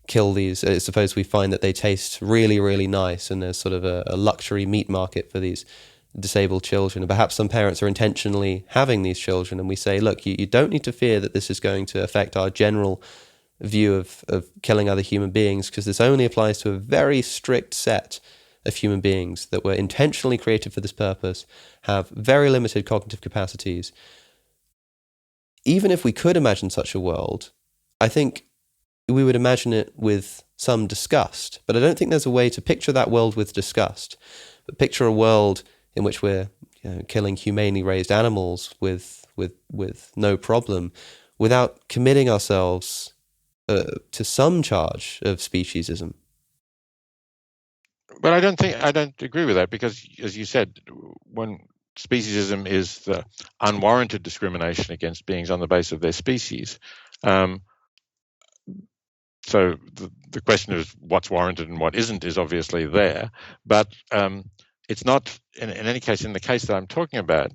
kill these. Suppose we find that they taste really, really nice, and there's sort of a luxury meat market for these disabled children. And perhaps some parents are intentionally having these children, and we say, look, you don't need to fear that this is going to affect our general view of killing other human beings, because this only applies to a very strict set of human beings that were intentionally created for this purpose, have very limited cognitive capacities. Even if we could imagine such a world, I think we would imagine it with some disgust. But I don't think there's a way to picture that world with disgust. But picture a world in which we're killing humanely raised animals with no problem, without committing ourselves to some charge of speciesism. But I don't agree with that, because, as you said, when speciesism is the unwarranted discrimination against beings on the basis of their species. So the question of what's warranted and what isn't is obviously there, but it's not, in any case, in the case that I'm talking about,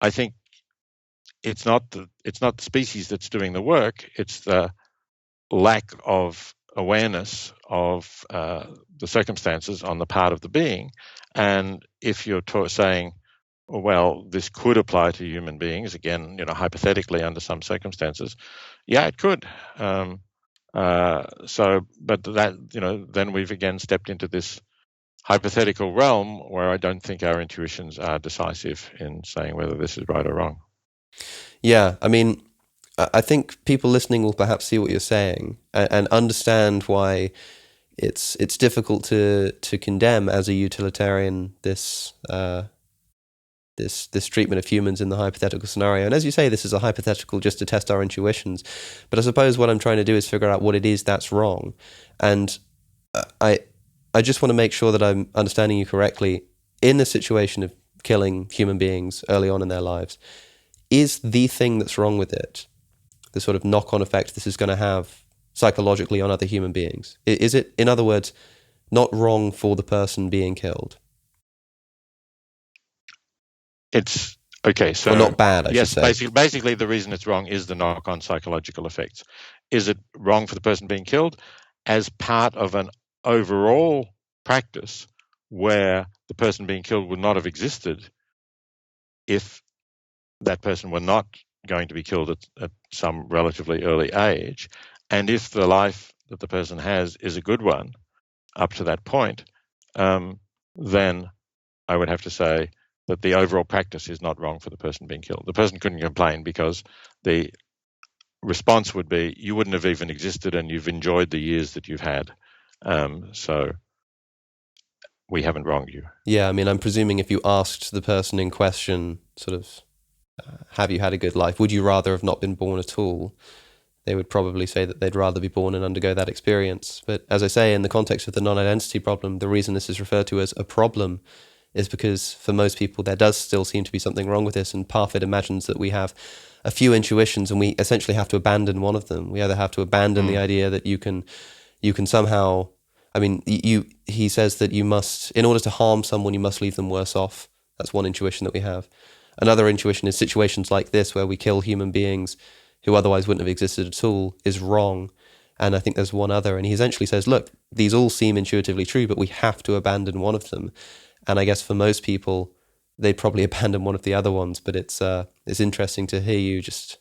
I think it's not the species that's doing the work, it's the lack of awareness of the circumstances on the part of the being. And if you're saying, well, this could apply to human beings, again, hypothetically under some circumstances, yeah, it could. But that, then we've again stepped into this hypothetical realm where I don't think our intuitions are decisive in saying whether this is right or wrong. Yeah, I mean, I think people listening will perhaps see what you're saying and understand why it's difficult to condemn as a utilitarian this treatment of humans in the hypothetical scenario. And as you say, this is a hypothetical just to test our intuitions. But I suppose what I'm trying to do is figure out what it is that's wrong. And I just want to make sure that I'm understanding you correctly. In the situation of killing human beings early on in their lives, is the thing that's wrong with it the sort of knock-on effect this is going to have psychologically on other human beings? Is it, in other words, not wrong for the person being killed? It's okay. So, or not bad, I should say. Basically, the reason it's wrong is the knock-on psychological effects. Is it wrong for the person being killed as part of an overall practice where the person being killed would not have existed if that person were not going to be killed at some relatively early age, and if the life that the person has is a good one up to that point, then I would have to say that the overall practice is not wrong for the person being killed. The person couldn't complain because the response would be, you wouldn't have even existed and you've enjoyed the years that you've had. So we haven't wronged you. Yeah, I mean, I'm presuming if you asked the person in question sort of, have you had a good life? Would you rather have not been born at all? They would probably say that they'd rather be born and undergo that experience. But as I say, in the context of the non-identity problem, the reason this is referred to as a problem is because for most people there does still seem to be something wrong with this, and Parfit imagines that we have a few intuitions and we essentially have to abandon one of them. We either have to abandon the idea that you can somehow, I mean, he says that you must, in order to harm someone, you must leave them worse off. That's one intuition that we have. Another intuition is situations like this where we kill human beings who otherwise wouldn't have existed at all is wrong. And I think there's one other, and he essentially says, look, these all seem intuitively true, but we have to abandon one of them. And I guess for most people, they'd probably abandon one of the other ones, but it's interesting to hear you just,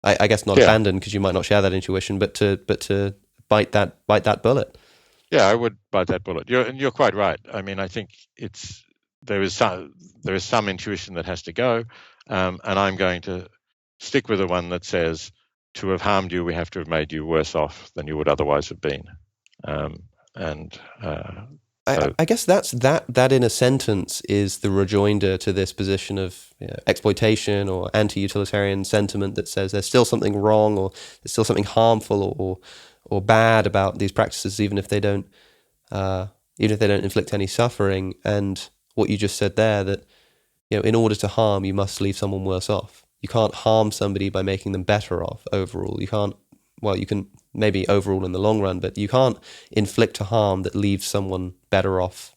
I guess not abandon, because you might not share that intuition, but to bite that bullet. Yeah, I would bite that bullet. You're quite right. I mean, I think there is some intuition that has to go, and I'm going to stick with the one that says, to have harmed you, we have to have made you worse off than you would otherwise have been. I guess that in a sentence is the rejoinder to this position of exploitation or anti-utilitarian sentiment that says there's still something wrong or there's still something harmful or bad about these practices, even if they don't inflict any suffering. And what you just said there, that in order to harm, you must leave someone worse off. You can't harm somebody by making them better off overall. You can't. Well, you can maybe overall in the long run, but you can't inflict a harm that leaves someone better off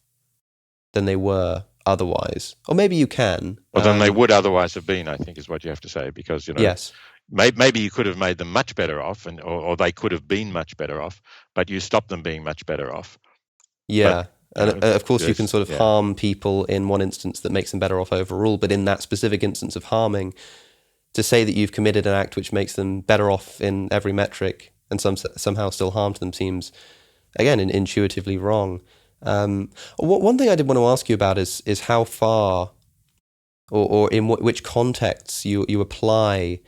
than they were otherwise. Or maybe you can. Well, then they would otherwise have been, I think, is what you have to say, because, Yes. maybe you could have made them much better off, or they could have been much better off, but you stopped them being much better off. Yeah. But, and of course, you yes, can sort of harm people in one instance that makes them better off overall. But in that specific instance of harming, to say that you've committed an act which makes them better off in every metric and somehow still harmed them seems, again, intuitively wrong. One thing I did want to ask you about is how far, or in which contexts you apply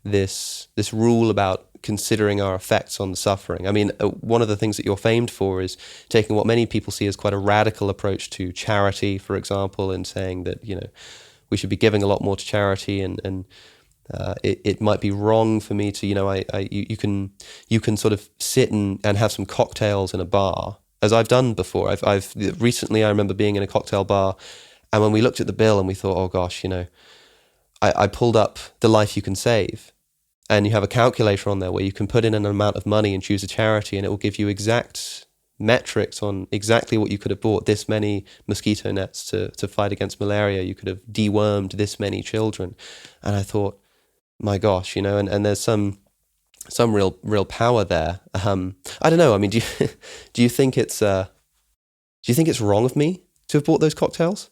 this rule about considering our effects on the suffering. I mean, one of the things that you're famed for is taking what many people see as quite a radical approach to charity, for example, and saying that, we should be giving a lot more to charity, and it might be wrong for me to, you can sort of sit and have some cocktails in a bar, as I've done before. I've recently, I remember being in a cocktail bar, and when we looked at the bill and we thought, oh gosh, I pulled up The Life You Can Save, and you have a calculator on there where you can put in an amount of money and choose a charity, and it will give you exact metrics on exactly what you could have bought. This many mosquito nets to fight against malaria. You could have dewormed this many children. And I thought, my gosh, and there's some real power there. I don't know. I mean, do you think it's wrong of me to have bought those cocktails?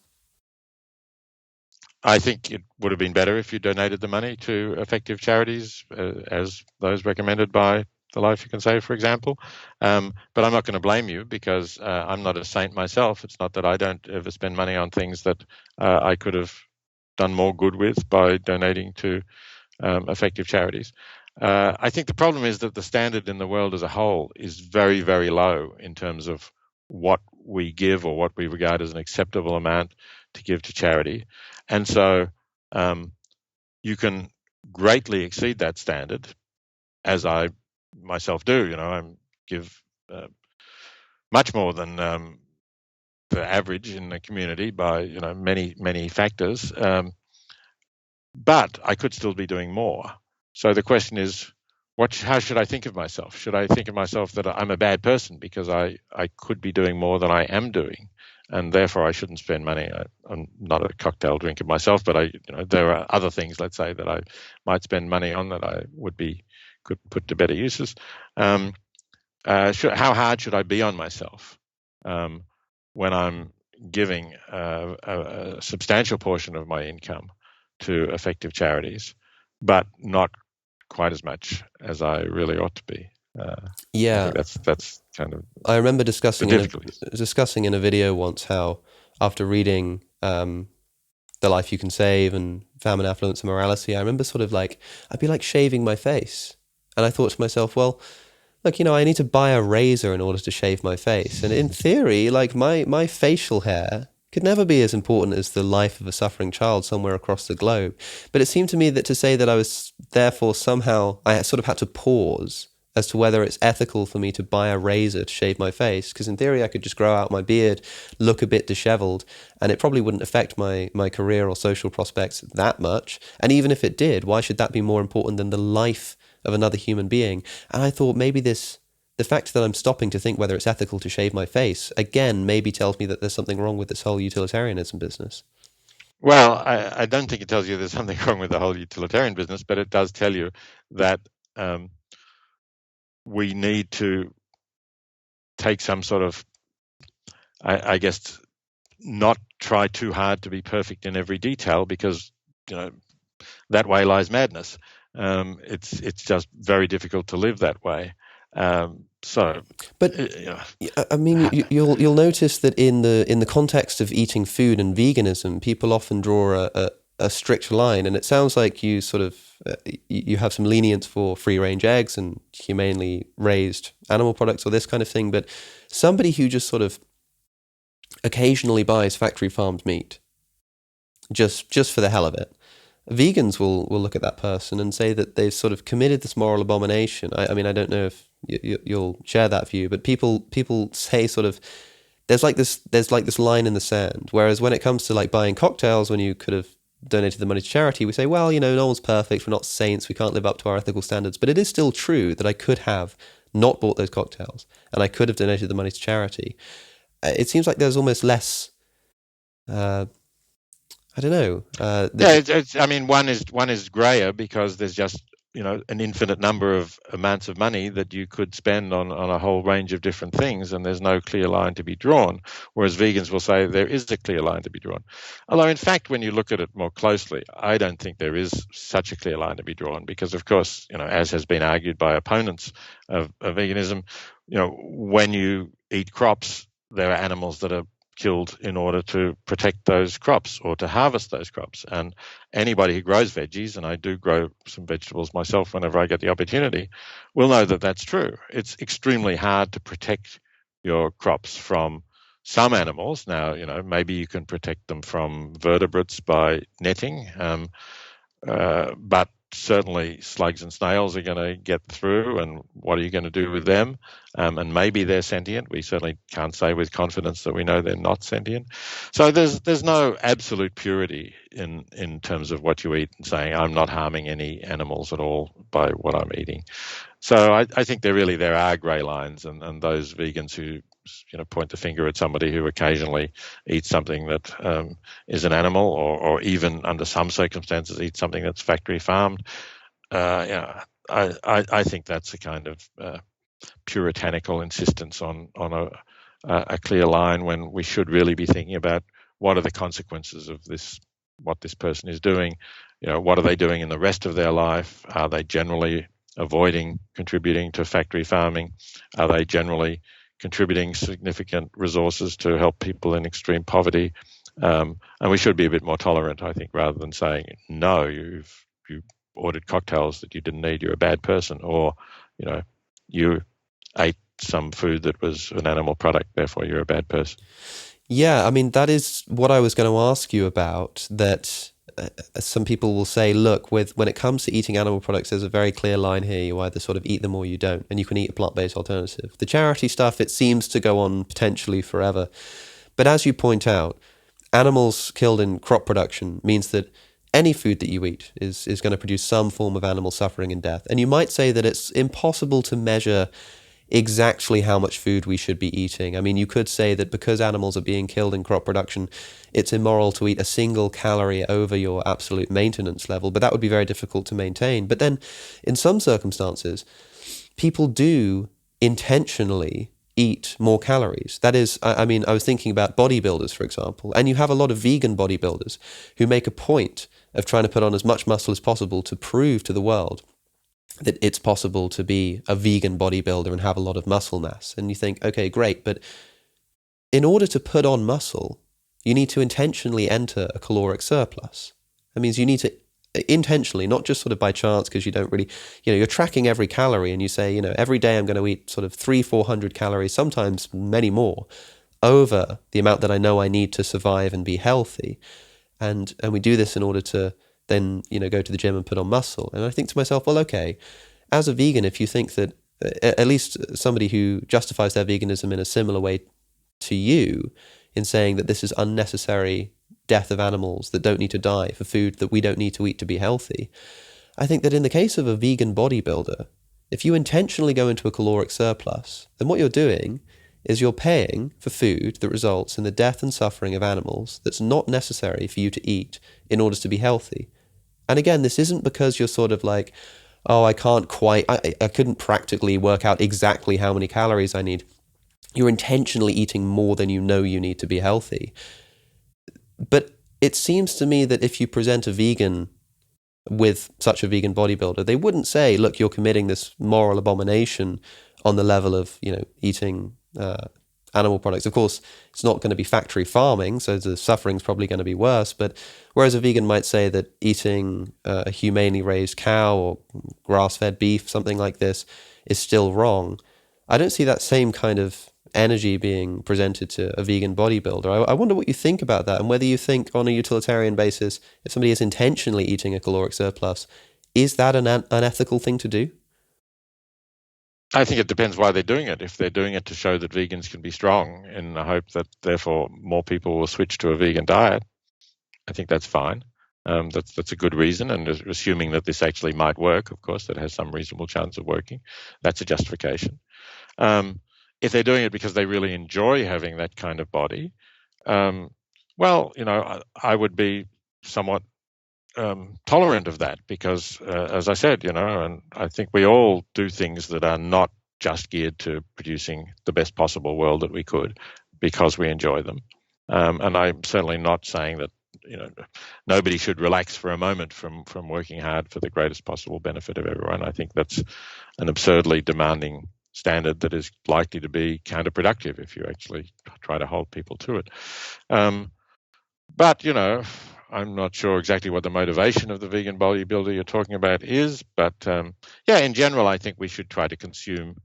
I think it would have been better if you donated the money to effective charities, as those recommended by The Life You Can Save, for example. But I'm not going to blame you, because I'm not a saint myself. It's not that I don't ever spend money on things that I could have done more good with by donating to effective charities. I think the problem is that the standard in the world as a whole is very, very low in terms of what we give, or what we regard as an acceptable amount to give to charity. And so you can greatly exceed that standard, as I myself do. I give much more than the average in the community by many factors. But I could still be doing more. So the question is, how should I think of myself? Should I think of myself that I'm a bad person because I could be doing more than I am doing, and therefore I shouldn't spend money? I'm not a cocktail drinker myself, but there are other things, let's say, that I might spend money on that I could put to better uses. How hard should I be on myself when I'm giving a substantial portion of my income to effective charities, but not quite as much as I really ought to be? Yeah, that's kind of. I remember discussing in a video once how, after reading The Life You Can Save and Famine, Affluence and Morality, I remember sort of like I'd be like shaving my face, and I thought to myself, well, look, I need to buy a razor in order to shave my face, and in theory, like my facial hair could never be as important as the life of a suffering child somewhere across the globe. But it seemed to me that to say that I was therefore somehow, I sort of had to pause as to whether it's ethical for me to buy a razor to shave my face, because in theory I could just grow out my beard, look a bit disheveled, and it probably wouldn't affect my career or social prospects that much. And even if it did, why should that be more important than the life of another human being? And I thought maybe the fact that I'm stopping to think whether it's ethical to shave my face, again, maybe tells me that there's something wrong with this whole utilitarianism business. Well, I don't think it tells you there's something wrong with the whole utilitarian business, but it does tell you that we need to take some sort of, I guess, not try too hard to be perfect in every detail, because that way lies madness. It's just very difficult to live that way. But I mean, you'll notice that in the context of eating food and veganism, people often draw a strict line, and it sounds like you sort of you have some lenience for free range eggs and humanely raised animal products or this kind of thing. But somebody who just sort of occasionally buys factory farmed meat, just for the hell of it, vegans will look at that person and say that they've sort of committed this moral abomination. I mean, I don't know if you'll share that view, but people say sort of there's like this line in the sand. Whereas when it comes to like buying cocktails, when you could have donated the money to charity, we say, well, no one's perfect, we're not saints, we can't live up to our ethical standards. But it is still true that I could have not bought those cocktails and I could have donated the money to charity. It seems like there's almost less I don't know. I mean, one is grayer because there's just an infinite number of amounts of money that you could spend on a whole range of different things, and there's no clear line to be drawn. Whereas vegans will say there is a clear line to be drawn. Although, in fact, when you look at it more closely, I don't think there is such a clear line to be drawn because, of course, as has been argued by opponents of veganism, when you eat crops, there are animals that are killed in order to protect those crops or to harvest those crops. And anybody who grows veggies, and I do grow some vegetables myself whenever I get the opportunity, will know that that's true. It's extremely hard to protect your crops from some animals. Now, maybe you can protect them from vertebrates by netting, but certainly slugs and snails are going to get through, and what are you going to do with them? And maybe they're sentient. We certainly can't say with confidence that we know they're not sentient. So there's no absolute purity in terms of what you eat and saying I'm not harming any animals at all by what I'm eating. So I think there are grey lines, and those vegans who point the finger at somebody who occasionally eats something that is an animal, or even under some circumstances eats something that's factory farmed. I think that's a kind of puritanical insistence on a clear line when we should really be thinking about what are the consequences of this, what this person is doing. What are they doing in the rest of their life? Are they generally avoiding contributing to factory farming? Are they generally contributing significant resources to help people in extreme poverty? And we should be a bit more tolerant, I think, rather than saying, no, you ordered cocktails that you didn't need, you're a bad person, or, you ate some food that was an animal product, therefore you're a bad person. Yeah, I mean, that is what I was going to ask you about, that some people will say, look, when it comes to eating animal products, there's a very clear line here. You either sort of eat them or you don't, and you can eat a plant-based alternative. The charity stuff, it seems to go on potentially forever. But as you point out, animals killed in crop production means that any food that you eat is going to produce some form of animal suffering and death. And you might say that it's impossible to measure exactly how much food we should be eating. I mean, you could say that because animals are being killed in crop production, it's immoral to eat a single calorie over your absolute maintenance level, but that would be very difficult to maintain. But then, in some circumstances, people do intentionally eat more calories. That is, I mean, I was thinking about bodybuilders, for example, and you have a lot of vegan bodybuilders who make a point of trying to put on as much muscle as possible to prove to the world that it's possible to be a vegan bodybuilder and have a lot of muscle mass. And you think, okay, great, but in order to put on muscle, you need to intentionally enter a caloric surplus. That means you need to intentionally, not just sort of by chance, because you don't really, you're tracking every calorie and you say, every day I'm going to eat sort of 300-400 calories, sometimes many more, over the amount that I know I need to survive and be healthy. And we do this in order to then, go to the gym and put on muscle. And I think to myself, well, okay, as a vegan, if you think that, at least somebody who justifies their veganism in a similar way to you, in saying that this is unnecessary death of animals that don't need to die for food that we don't need to eat to be healthy, I think that in the case of a vegan bodybuilder, if you intentionally go into a caloric surplus, then what you're doing is you're paying for food that results in the death and suffering of animals that's not necessary for you to eat in order to be healthy. And again, this isn't because you're sort of like, oh, I couldn't practically work out exactly how many calories I need. You're intentionally eating more than you know you need to be healthy. But it seems to me that if you present a vegan with such a vegan bodybuilder, they wouldn't say, look, you're committing this moral abomination on the level of, eating animal products. Of course, it's not going to be factory farming, so the suffering's probably going to be worse. But whereas a vegan might say that eating a humanely raised cow or grass-fed beef, something like this, is still wrong, I don't see that same kind of energy being presented to a vegan bodybuilder. I wonder what you think about that, and whether you think on a utilitarian basis, if somebody is intentionally eating a caloric surplus, is that an unethical thing to do? I think it depends why they're doing it. If they're doing it to show that vegans can be strong in the hope that therefore more people will switch to a vegan diet, I think that's fine. That's a good reason, and assuming that this actually might work, of course, that has some reasonable chance of working, that's a justification. If they're doing it because they really enjoy having that kind of body, Well, I would be somewhat tolerant of that because, as I said, and I think we all do things that are not just geared to producing the best possible world that we could because we enjoy them. And I'm certainly not saying that, nobody should relax for a moment from working hard for the greatest possible benefit of everyone. I think that's an absurdly demanding standard that is likely to be counterproductive if you actually try to hold people to it. But, I'm not sure exactly what the motivation of the vegan bodybuilder you're talking about is, but in general, I think we should try to consume,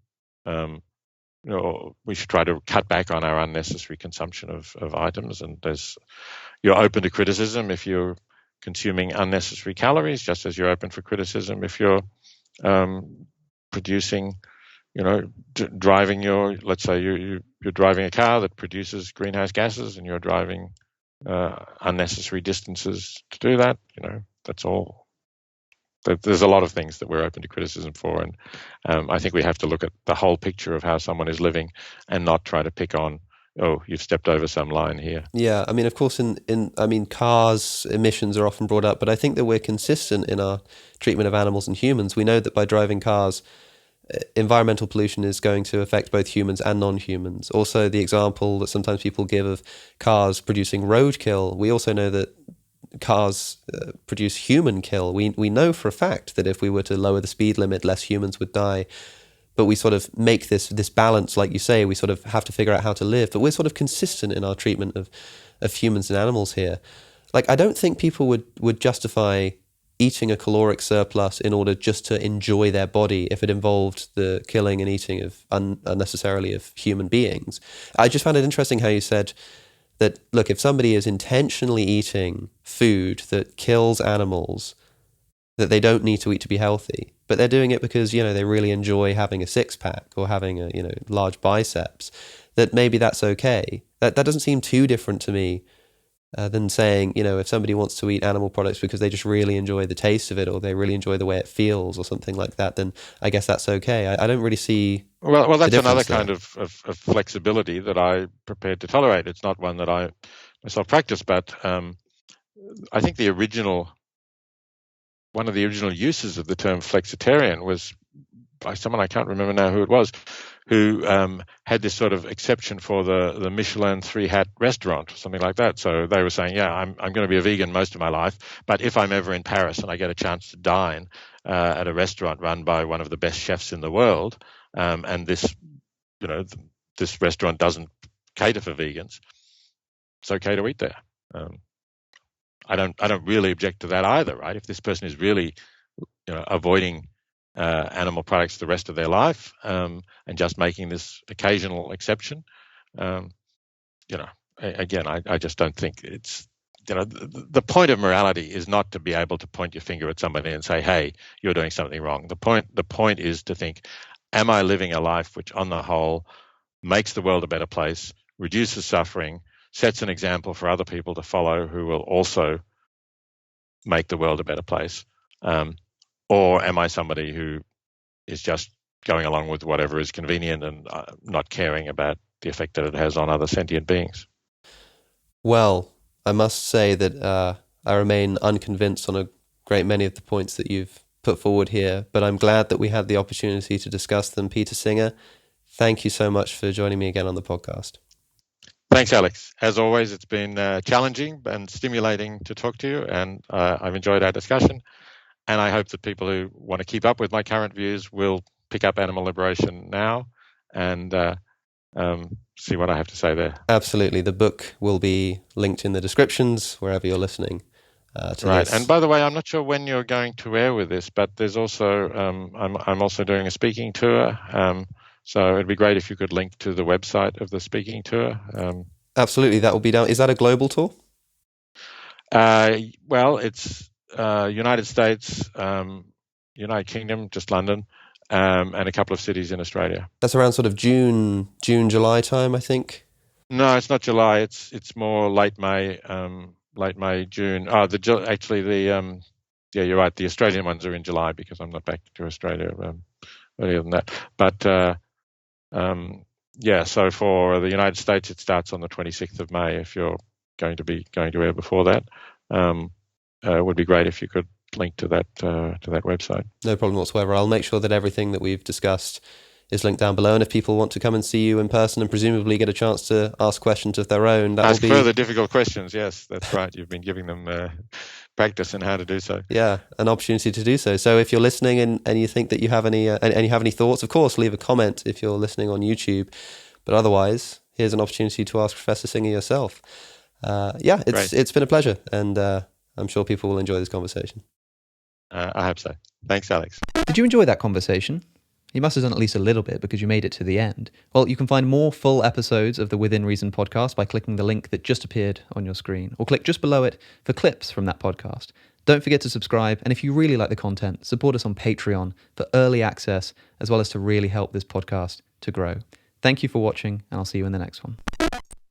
we should try to cut back on our unnecessary consumption of items. And you're open to criticism if you're consuming unnecessary calories, just as you're open for criticism if you're producing, driving let's say you're driving a car that produces greenhouse gases and you're driving unnecessary distances to do that. That's all. There's a lot of things that we're open to criticism for, and I think we have to look at the whole picture of how someone is living and not try to pick on, oh, you've stepped over some line here. Yeah, I mean, of course, cars emissions are often brought up, but I think that we're consistent in our treatment of animals and humans. We know that by driving cars, environmental pollution is going to affect both humans and non-humans. Also, the example that sometimes people give of cars producing roadkill, we also know that cars produce human kill. We know for a fact that if we were to lower the speed limit, less humans would die. But we sort of make this balance, like you say, we sort of have to figure out how to live. But we're sort of consistent in our treatment of humans and animals here. Like, I don't think people would justify eating a caloric surplus in order just to enjoy their body if it involved the killing and eating of unnecessarily of human beings. I just found it interesting how you said that, look, if somebody is intentionally eating food that kills animals that they don't need to eat to be healthy, but they're doing it because, they really enjoy having a six-pack or having a, large biceps, that maybe that's okay. That doesn't seem too different to me than saying, if somebody wants to eat animal products because they just really enjoy the taste of it or they really enjoy the way it feels or something like that, then I guess that's okay. I don't really see. Well, that's another kind of flexibility that I'm prepared to tolerate. It's not one that I myself practice, but I think one of the original uses of the term flexitarian was by someone, I can't remember now who it was, who had this sort of exception for the Michelin 3-hat restaurant or something like that. So they were saying, I'm going to be a vegan most of my life, but if I'm ever in Paris and I get a chance to dine at a restaurant run by one of the best chefs in the world, and this restaurant doesn't cater for vegans, it's okay to eat there. I don't really object to that either, right? If this person is really, avoiding animal products the rest of their life, and just making this occasional exception, again, I just don't think it's, the point of morality is not to be able to point your finger at somebody and say, hey, you're doing something wrong. The point is to think, am I living a life which on the whole makes the world a better place, reduces suffering, sets an example for other people to follow who will also make the world a better place? Or am I somebody who is just going along with whatever is convenient and not caring about the effect that it has on other sentient beings? Well, I must say that I remain unconvinced on a great many of the points that you've put forward here, but I'm glad that we had the opportunity to discuss them. Peter Singer, thank you so much for joining me again on the podcast. Thanks, Alex. As always, it's been challenging and stimulating to talk to you, and I've enjoyed our discussion. And I hope that people who want to keep up with my current views will pick up Animal Liberation now and see what I have to say there. Absolutely. The book will be linked in the descriptions wherever you're listening to right. this. And by the way, I'm not sure when you're going to air with this, but there's also I'm also doing a speaking tour. So it'd be great if you could link to the website of the speaking tour. Absolutely. That will be down. Is that a global tour? Well, it's United States, United Kingdom, just London, and a couple of cities in Australia. That's around sort of June, July time, I think. No, it's not July. It's more late May, June. Yeah, you're right. The Australian ones are in July because I'm not back to Australia earlier than that. But so for the United States, it starts on the 26th of May if you're going to air before that. It would be great if you could link to that website. No problem whatsoever. I'll make sure that everything that we've discussed is linked down below, and if people want to come and see you in person and presumably get a chance to ask questions of their own, that ask will be further difficult questions. Yes, that's right. You've been giving them practice in how to do so. Yeah, an opportunity to do so. So if you're listening and you think that you have any thoughts, of course, leave a comment if you're listening on YouTube. But otherwise, here's an opportunity to ask Professor Singer yourself. It's been a pleasure, and I'm sure people will enjoy this conversation. I hope so. Thanks, Alex. Did you enjoy that conversation? You must have done at least a little bit because you made it to the end. Well, you can find more full episodes of the Within Reason podcast by clicking the link that just appeared on your screen, or click just below it for clips from that podcast. Don't forget to subscribe, and if you really like the content, support us on Patreon for early access, as well as to really help this podcast to grow. Thank you for watching, and I'll see you in the next one.